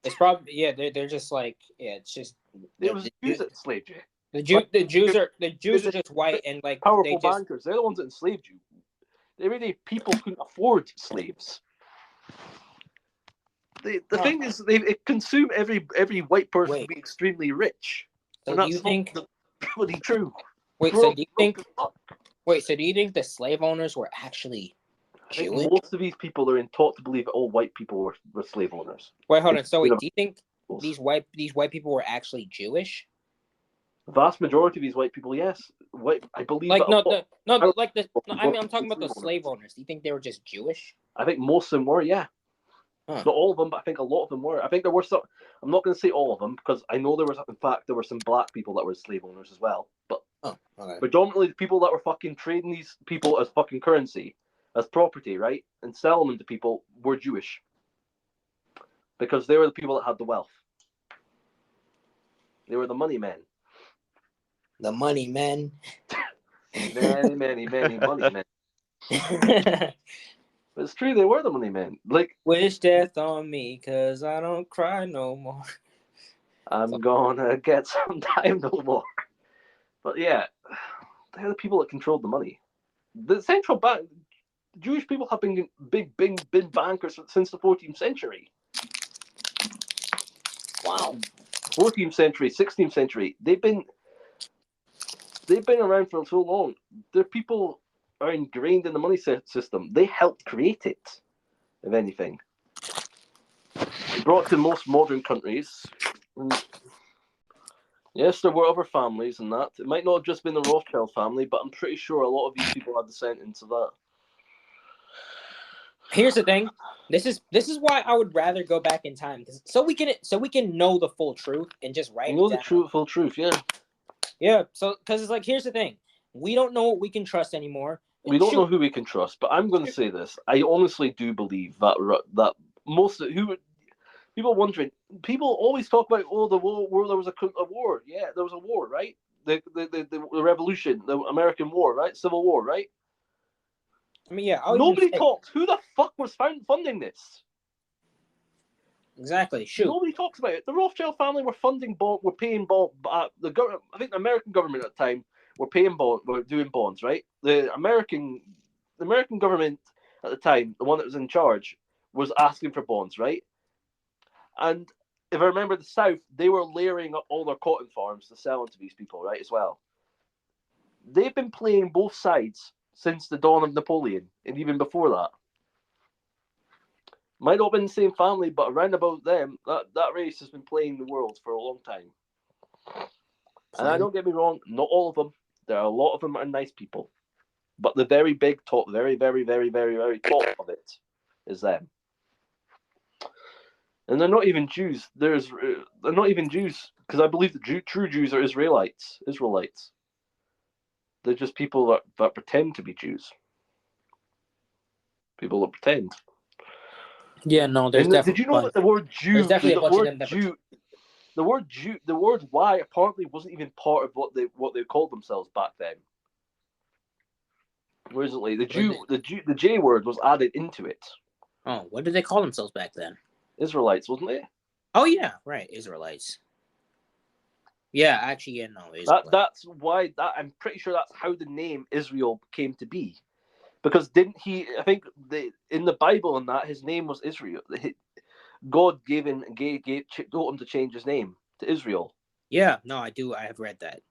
It's probably they're just it's just
it was the Jews that enslaved you.
The Jews are just white and
powerful bankers. They're the ones that enslaved you. Everyday people couldn't afford slaves. The thing is, they consume every white person to be extremely rich.
So
and that's not bloody true.
So do you think the slave owners were actually Jewish?
Most of these people are taught to believe that all white people were slave owners.
Wait, hold on. So do you think these white people were actually Jewish?
The vast majority of these white people, yes. I believe.
I'm talking about the slave owners. Do you think they were just Jewish?
I think most of them were, yeah. Huh. Not all of them, but I think a lot of them were. I think there were some. I'm not going to say all of them because I know there were some black people that were slave owners as well. But predominantly the people that were fucking trading these people as fucking currency, as property, right, and selling them to people were Jewish because they were the people that had the wealth. They were the money men.
The money men.
many money men. It's true, they were the money men.
Wish death on me, cause I don't cry no more.
I'm gonna get some time no more. But yeah, they're the people that controlled the money. The central bank, Jewish people have been big bankers since the 14th century.
Wow.
14th century, 16th century. They've been around for so long. Their people are ingrained in the money system. They helped create it, if anything. It brought to most modern countries. And yes, there were other families and that. It might not have just been the Rothschild family, but I'm pretty sure a lot of these people had descent into that.
Here's the thing. This is why I would rather go back in time, so we can know the full truth and just write it down.
The full truth, yeah.
Yeah, so because it's here's the thing, we don't know what we can trust anymore.
We don't know who we can trust, but I'm going to say this: I honestly do believe that most of people wondering, people always talk about the war. There was a war. Yeah, there was a war, right? The revolution, the American war, right? Civil War, right?
I mean, yeah.
Nobody talks. Who the fuck was funding this?
Exactly. Shoot.
Nobody talks about it. The Rothschild family were paying the government. I think the American government at the time were doing bonds, right? The American government at the time, the one that was in charge, was asking for bonds, right? And if I remember the South, they were layering up all their cotton farms to sell to these people, right, as well. They've been playing both sides since the dawn of Napoleon, and even before that. Might not have been the same family, but around about them, that race has been playing the world for a long time. And I don't get me wrong, not all of them. There are a lot of them are nice people. But the very big top, very, very, very, very, very top of it is them. And they're not even Jews. They're not even Jews, because I believe the true Jews are Israelites. They're just people that pretend to be Jews. People that pretend.
Yeah, no, there's definitely.
Did you know that the word Jew,
there's definitely a bunch of them that
the word Y apparently wasn't even part of what they called themselves back then. Recently, the J word was added into it.
Oh, what did they call themselves back then?
Israelites, wasn't it?
Oh yeah, right, Israelites. Yeah, actually, yeah, no,
that's why I'm pretty sure that's how the name Israel came to be, because didn't he? I think in the Bible and that his name was Israel. God told him to change his name to Israel.
Yeah, no, I do. I have read that.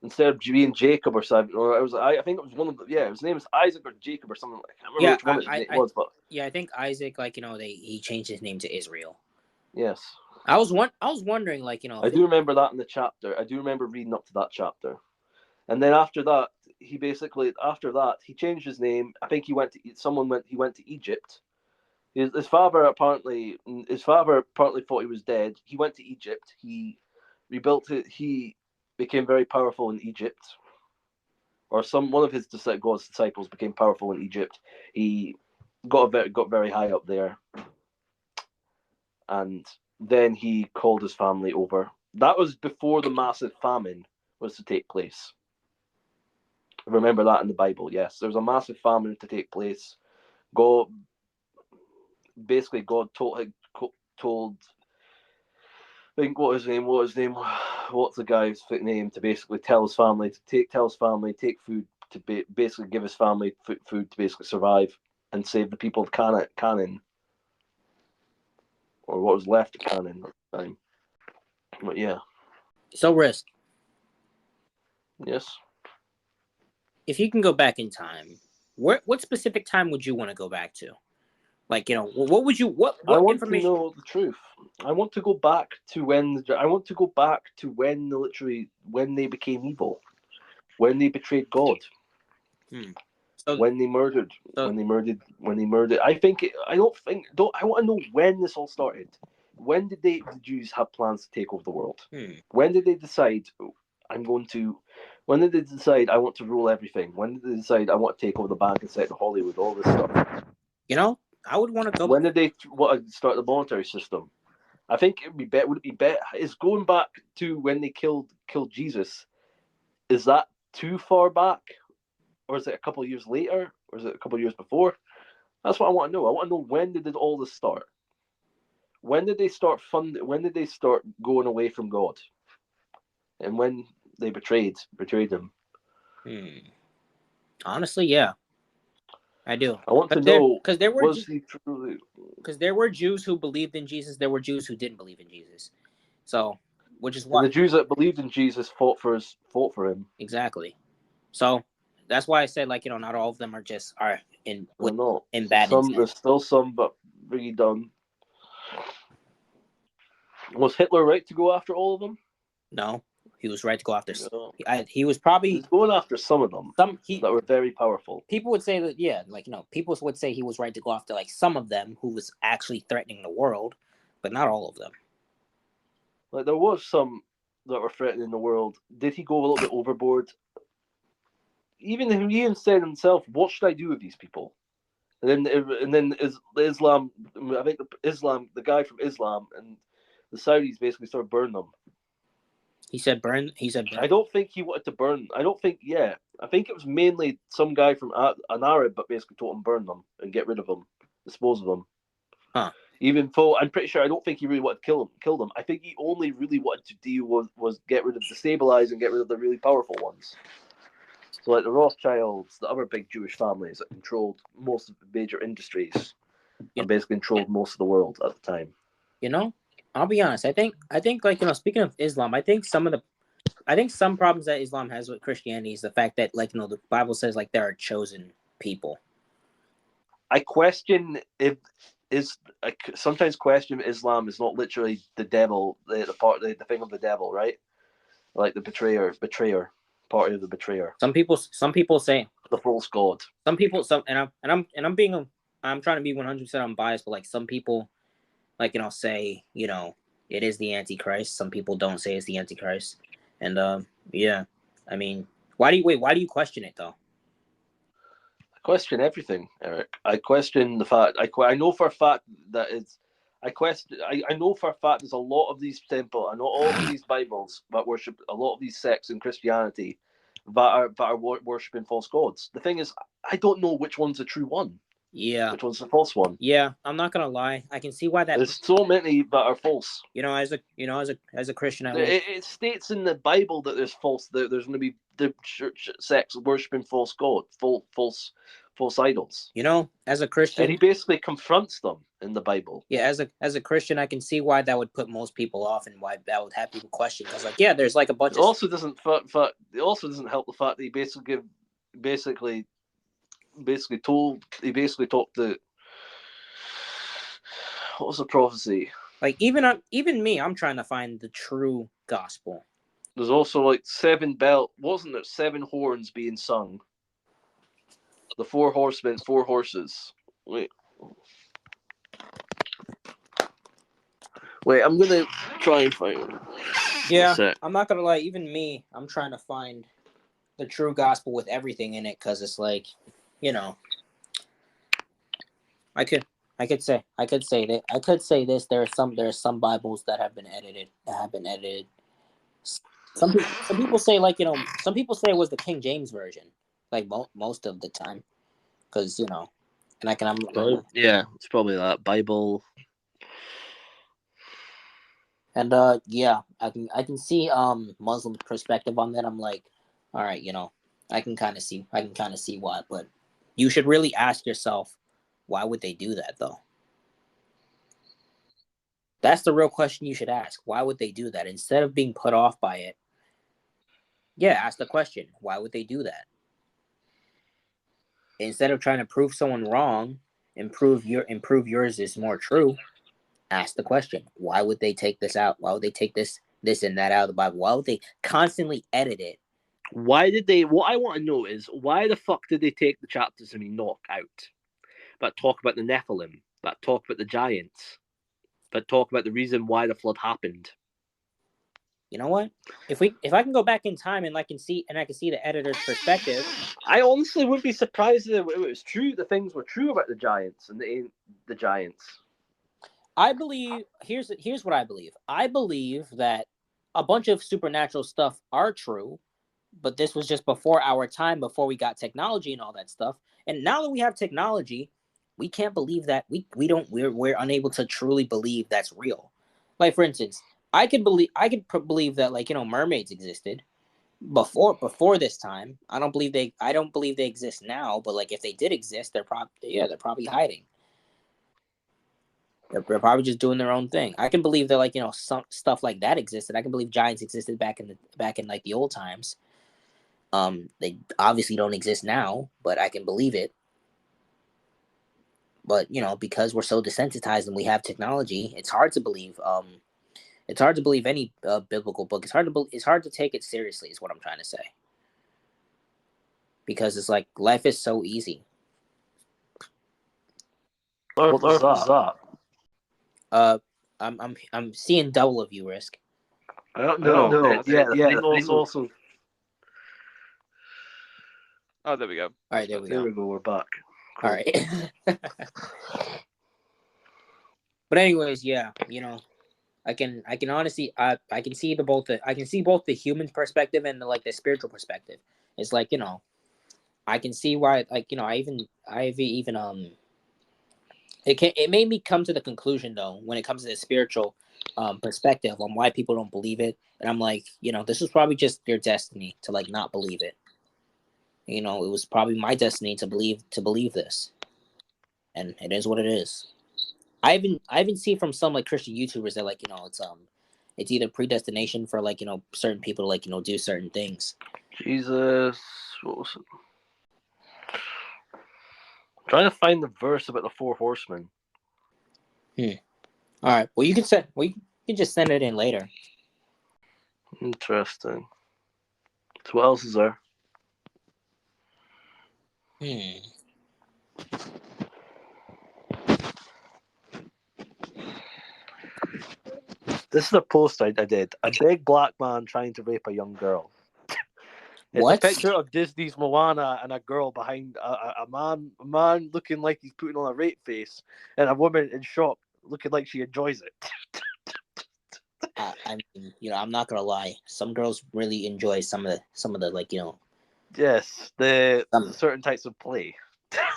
Instead of being Jacob or something, or I think it was one of the, his name was Isaac or Jacob or something. I can't remember which one it was, but
yeah, I think Isaac, he changed his name to Israel.
Yes.
I was wondering,
I do remember that in the chapter. I do remember reading up to that chapter, and then after that, he changed his name. I think he went to Egypt. His father apparently thought he was dead. He went to Egypt. He rebuilt it. He became very powerful in Egypt, or one of his God's disciples became powerful in Egypt. He got very high up there, and then he called his family over. That was before the massive famine was to take place. Remember that in the Bible. Yes, there was a massive famine to take place. God told. I think what's the guy's name, to basically tell his family take food to basically give his family food to basically survive and save the people of Canaan, or what was left of Canaan at the time. But yeah.
So, Risk.
Yes.
If you can go back in time, what specific time would you want to go back to? Like, what would you what
I want
information?
to know the truth. I want to go back to when they became evil, when they betrayed God, when they murdered. I want to know when this all started. When did the Jews have plans to take over the world? When did they decide when did they decide I want to rule everything? When did they decide I want to take over the bank and set in Hollywood, all this stuff?
I would want to go.
When did they want to start the monetary system? I think it would be better. Would it be better? Is going back to when they killed Jesus? Is that too far back, or is it a couple of years later, or is it a couple of years before? That's what I want to know. I want to know, when did all this start? When did they start When did they start going away from God? And when they betrayed him?
Honestly, yeah, I do.
I want to know,
because there were
was he truly?
Because there were Jews who believed in Jesus. There were Jews who didn't believe in Jesus. So, which is why
And the Jews that believed in Jesus fought for him.
Exactly. So that's why I said, not all of them are in bad.
There's still some, but really done. Was Hitler right to go after all of them?
No, he was right to go after. No. He was probably
going after some of them. That were very powerful.
People would say that, yeah, people would say he was right to go after some of them who was actually threatening the world, but not all of them.
There was some that were threatening the world. Did he go a little bit overboard? Even he said himself, "What should I do with these people?" And then Islam. I think the guy from Islam and the Saudis basically started burning them.
He said burn.
I don't think he wanted to burn. I don't think. Yeah, I think it was mainly some guy from an Arab, but basically told him burn them and get rid of them, dispose of them.
Huh.
Even though I'm pretty sure I don't think he really wanted to kill them. I think he only really wanted to deal was get rid of, destabilize and get rid of the really powerful ones. So like the Rothschilds, the other big Jewish families that controlled most of the major industries, and basically controlled most of the world at the time.
I'll be honest. I think like speaking of Islam, I think some problems that Islam has with Christianity is the fact that like the Bible says like there are chosen people.
I question if I sometimes question Islam is not literally the devil, the thing of the devil, right? Like the betrayer, party of the betrayer.
Some people say
the false god.
I'm trying to be 100% unbiased, but like some people like say it is the Antichrist. Some people don't say it's the Antichrist, and yeah, I mean, why do you question it though?
I question everything, Eric. I question the fact. I know for a fact that it's. I know for a fact there's a lot of these temple. I know all of these Bibles that worship a lot of these sects in Christianity that are worshiping false gods. The thing is, I don't know which one's the true one.
Yeah.
Which one's the false one?
Yeah, I'm not gonna lie. I can see why that.
There's so many that are false.
As a Christian,
it states in the Bible that there's false. There's going to be the church sects worshiping false god, false idols.
As a Christian,
and he basically confronts them in the Bible.
Yeah, as a Christian, I can see why that would put most people off and why that would have people question. Because like, yeah, there's like a bunch.
It also doesn't help the fact that he basically talked the. What was the prophecy?
Like even me, I'm trying to find the true gospel.
There's also like 7 bells. Wasn't there 7 horns being sung? The 4 horsemen, 4 horses. Wait, I'm gonna try and find it.
Yeah, I'm not gonna lie. Even me, I'm trying to find the true gospel with everything in it because it's like, I could say this. There are some Bibles that have been edited. Some people say like some people say it was the King James version, like most of the time, because and
it's probably that Bible.
And yeah, I can see Muslim perspective on that. I'm like, all right, I can kind of see why, but you should really ask yourself, why would they do that though? That's the real question you should ask. Why would they do that? Instead of being put off by it, yeah, ask the question, why would they do that? Instead of trying to prove someone wrong, improve yours is more true. Ask the question, why would they take this out? Why would they take this and that out of the Bible? Why would they constantly edit it?
Why did they? What I want to know is why the fuck did they take the chapters in Enoch out? That talk about the Nephilim, that talk about the giants, that talk about the reason why the flood happened.
You know what? If I can go back in time and I can see the editor's perspective,
I honestly wouldn't be surprised if it was true. The things were true about the giants and the giants.
I believe here's what I believe. I believe that a bunch of supernatural stuff are true, but this was just before our time, before we got technology and all that stuff. And now that we have technology, we can't believe that we're unable to truly believe that's real. Like for instance, I could believe that like mermaids existed before this time. I don't believe they exist now, but like if they did exist, they're probably hiding. They're probably just doing their own thing. I can believe that like some stuff like that existed. I can believe giants existed back in like the old times. They obviously don't exist now, but I can believe it. But because we're so desensitized and we have technology, it's hard to believe. It's hard to believe any biblical book. It's hard to take it seriously. Is what I'm trying to say. Because it's like life is so easy.
What was that?
I'm seeing double of you, Risk.
I don't know. Yeah. Also.
Oh, there we go.
All right, there we go.
We're back.
Cool. All right. But anyways, yeah, I can honestly I can see both the human perspective and the spiritual perspective. It's like I can see why it made me come to the conclusion though when it comes to the spiritual perspective on why people don't believe it, and I'm like this is probably just your destiny to like not believe it. It was probably my destiny to believe this, and it is what it is. I even see from some like Christian YouTubers that like it's either predestination for like certain people to like do certain things.
Jesus, what was it? I'm trying to find the verse about the 4 horsemen.
All right. Well, you can just send it in later.
Interesting. So what else is there? This is a post I did. A big black man trying to rape a young girl. It's
What?
a picture of Disney's Moana and a girl behind a man looking like he's putting on a rape face, and a woman in shock looking like she enjoys it.
I mean, I'm not gonna lie. Some girls really enjoy some of the like
Yes, the
some,
certain types of play.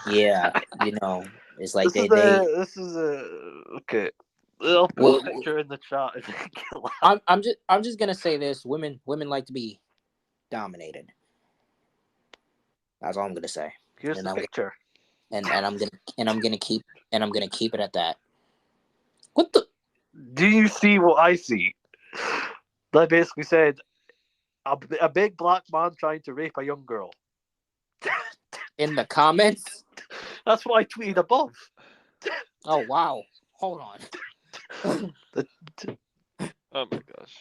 yeah, it's like
This is okay. I'll put
Well,
a picture in the chat.
I'm just gonna say this: women like to be dominated. That's all I'm gonna say.
Here's
And
the
I'm
picture.
and I'm gonna keep it at that. What the?
Do you see what I see? That basically said a big black man trying to rape a young girl.
In the comments?
That's what I tweeted above.
Oh wow! Hold on.
Oh my gosh.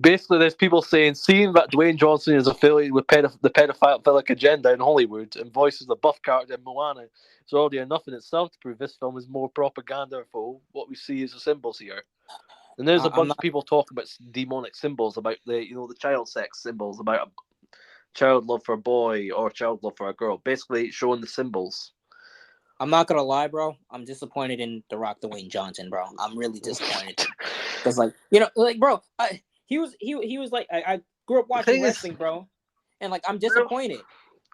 Basically, there's people saying, seeing that Dwayne Johnson is affiliated with the pedophilic agenda in Hollywood and voices the buff character in Moana, it's already enough in itself to prove this film is more propaganda for what we see as the symbols here. And there's a bunch of people talking about demonic symbols, about the child sex symbols, about child love for a boy or child love for a girl. Basically, showing the symbols.
I'm not gonna lie, bro. I'm disappointed in The Rock, Dwayne Johnson, bro. I'm really disappointed because, bro, he was like, I grew up watching wrestling, bro, and like I'm disappointed.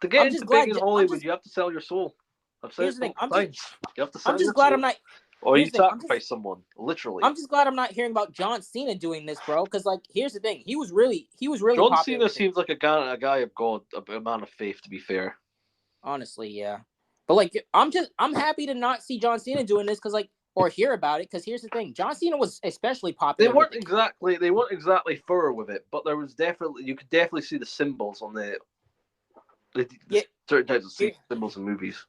To get into big in Hollywood, you have to sell your soul.
Here's the thing.
You have to sell
I'm just
your
glad
soul.
I'm not.
Or you sacrifice someone, literally.
I'm just glad I'm not hearing about John Cena doing this, bro. Because like, here's the thing. He was really
John
popular.
Cena seems like a guy of God, a man of faith. To be fair,
honestly, yeah. But like, I'm happy to not see John Cena doing this because like, or hear about it. Because here's the thing, John Cena was especially popular.
They weren't exactly thorough with it, but you could definitely see the symbols on the certain types of symbols in movies.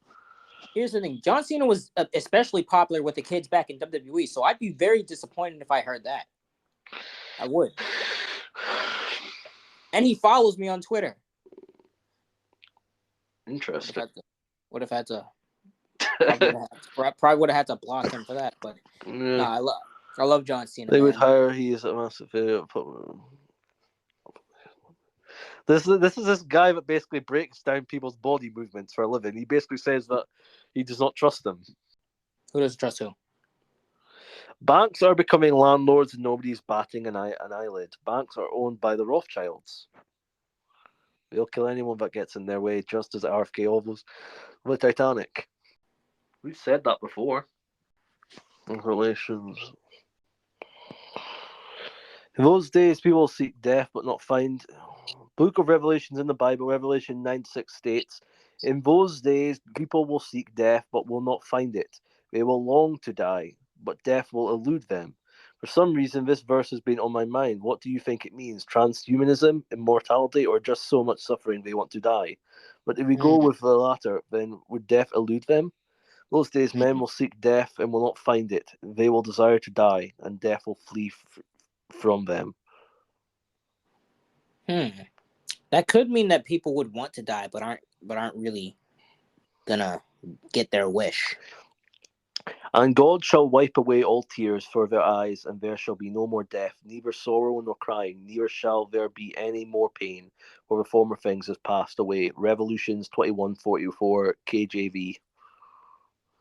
Here's the thing, John Cena was especially popular with the kids back in WWE, so I'd be very disappointed if I heard that. I would. And he follows me on Twitter.
Interesting.
Would have had to probably would have had to block him for that, but I love John Cena.
They would hire. He is a massive. This is this guy that basically breaks down people's body movements for a living. He basically says that he does not trust them.
Who doesn't trust who?
Banks are becoming landlords and nobody's batting an eyelid. Banks are owned by the Rothschilds. They'll kill anyone that gets in their way, just as RFK was with Titanic. We've said that before. Relations. In those days, people seek death but not find. Book of Revelations in the Bible, Revelation 9:6 states, in those days, people will seek death but will not find it. They will long to die, but death will elude them. For some reason, this verse has been on my mind. What do you think it means? Transhumanism, immortality, or just so much suffering they want to die? But if we go with the latter, then would death elude them? Those days, men will seek death and will not find it. They will desire to die, and death will flee from them.
That could mean that people would want to die, but aren't really gonna get their wish.
And God shall wipe away all tears for their eyes, and there shall be no more death, neither sorrow nor crying, neither shall there be any more pain, for the former things has passed away. Revolutions 21:44 KJV.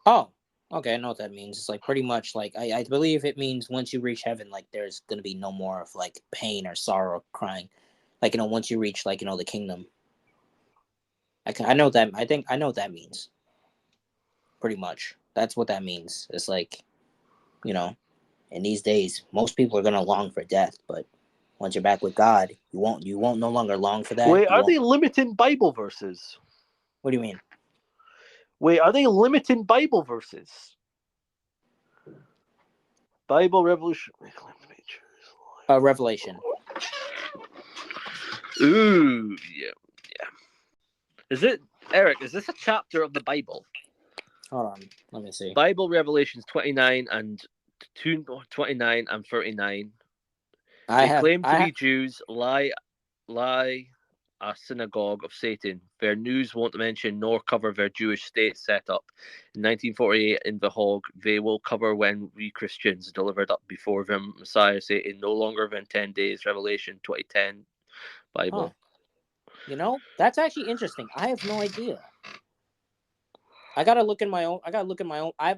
Oh, okay, I know what that means. It's like pretty much like I believe it means once you reach heaven, like there's gonna be no more of like pain or sorrow or crying. Like once you reach like the kingdom. I know that. I think I know what that means. Pretty much. That's what that means. It's like, in these days, most people are gonna long for death, but once you're back with God, you won't no longer long for that.
Wait, are they limiting Bible verses?
What do you mean?
Wait, are they limiting Bible verses? Bible Revolution.
Revelation.
Ooh, yeah. Is it, Eric, is this a chapter of the Bible?
Hold on, let me see.
Bible Revelations 29 and 29 and 39. They claim to be Jews, lie a synagogue of Satan. Their news won't mention nor cover their Jewish state set up. In 1948 in the Hague, they will cover when we Christians delivered up before them Messiah Satan no longer than 10 days. Revelation 2010 Bible.
Huh. You know, that's actually interesting. I have no idea. I gotta look in my own.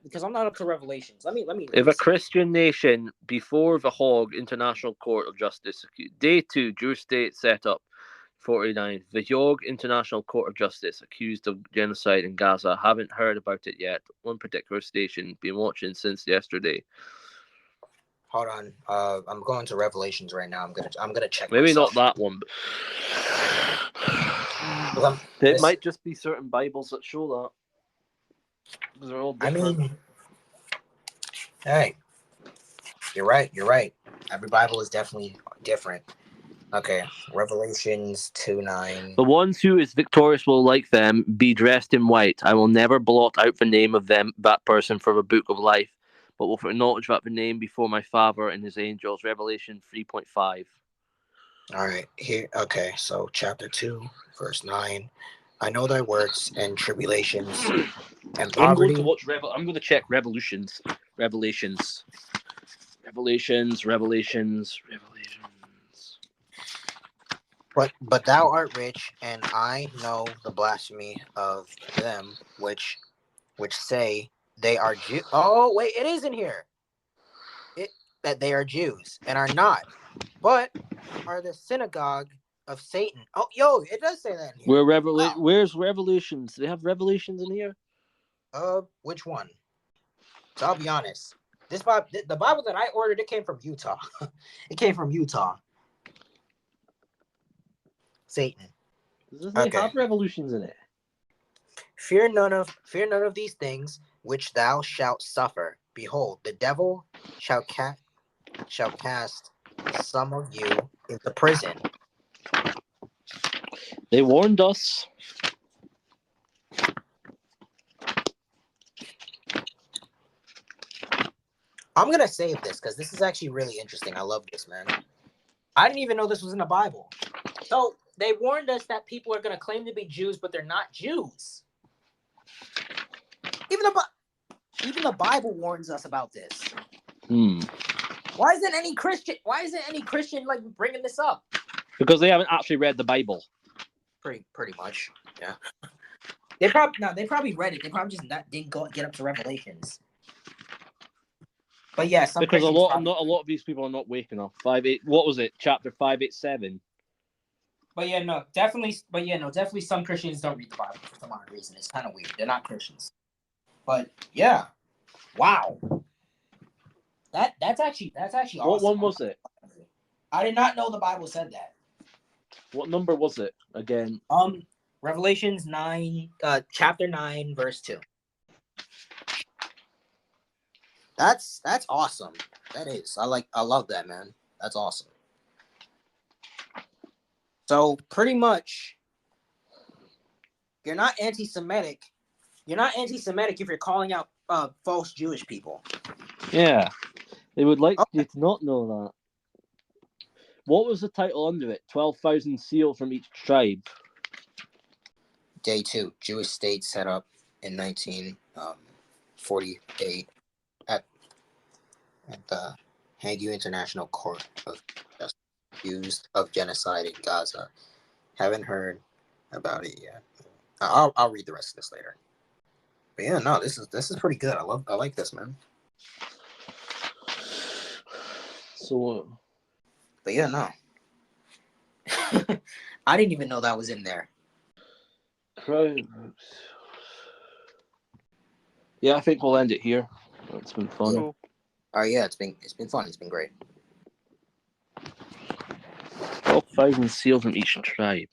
Because I'm not up to Revelations. Let me.
If a Christian nation before the Hague International Court of Justice, Day 2, Jewish state set up, 49. The Hague International Court of Justice accused of genocide in Gaza. Haven't heard about it yet. One particular station been watching since yesterday.
Hold on. I'm going to Revelations right now. I'm gonna check.
Maybe
myself.
not that one. But it might just be certain Bibles that show that. They're all different.
I mean, hey, you're right. Every Bible is definitely different. Okay, Revelations 2:9.
The ones who is victorious will, like them, be dressed in white. I will never blot out the name of that person from the book of life, but will acknowledge that the name before my Father and his angels. Revelation 3.5.
All right, here. Okay, so chapter 2, verse 9. I know thy works and tribulations and poverty.
I'm going to watch. I'm going to check Revelations.
But thou art rich, and I know the blasphemy of them which say they are Jews. Oh wait, it is in here. That they are Jews and are not, but are the synagogue of Satan. Oh, yo, it does say that in here.
Where's Revelations? They have Revelations in here.
Which one? So I'll be honest. This Bible, the Bible that I ordered, it came from Utah. It came from Utah. Satan.
Does it have Revolutions in it?
Fear none of these things which thou shalt suffer. Behold, the devil shall cast some of you into prison.
They warned us.
I'm gonna save this because this is actually really interesting. I love this, man. I didn't even know this was in the Bible. So they warned us that people are gonna claim to be Jews, but they're not Jews. Even the Bible warns us about this. Why isn't any Christian like bringing this up?
Because they haven't actually read the Bible.
Pretty much, yeah. They probably read it. They probably just didn't get up to Revelations. But yeah,
because a lot of these people are not waking up. 5-8. What was it? Chapter 587.
But yeah, no, definitely some Christians don't read the Bible for some odd reason. It's kind of weird. They're not Christians. But yeah, wow. That's actually awesome.
What one was it?
I did not know the Bible said that.
What number was it again?
Revelations 9, chapter 9, verse 2. That's awesome. That is. I love that, man. That's awesome. So pretty much, you're not anti-Semitic. You're not anti-Semitic if you're calling out false Jewish people.
Yeah, they would like you to not know that. What was the title under it? 12,000 seals from each tribe.
Day 2, Jewish state set up in 1948 at the Hague International Court of Justice, accused of genocide in Gaza. Haven't heard about it yet. I'll read the rest of this later. But yeah, no, this is pretty good. I like this, man.
So,
but yeah, no. I didn't even know that was in there.
Yeah, I think we'll end it here. It's been fun.
Cool. Oh yeah, it's been fun. It's been great.
12,000 seals from each tribe.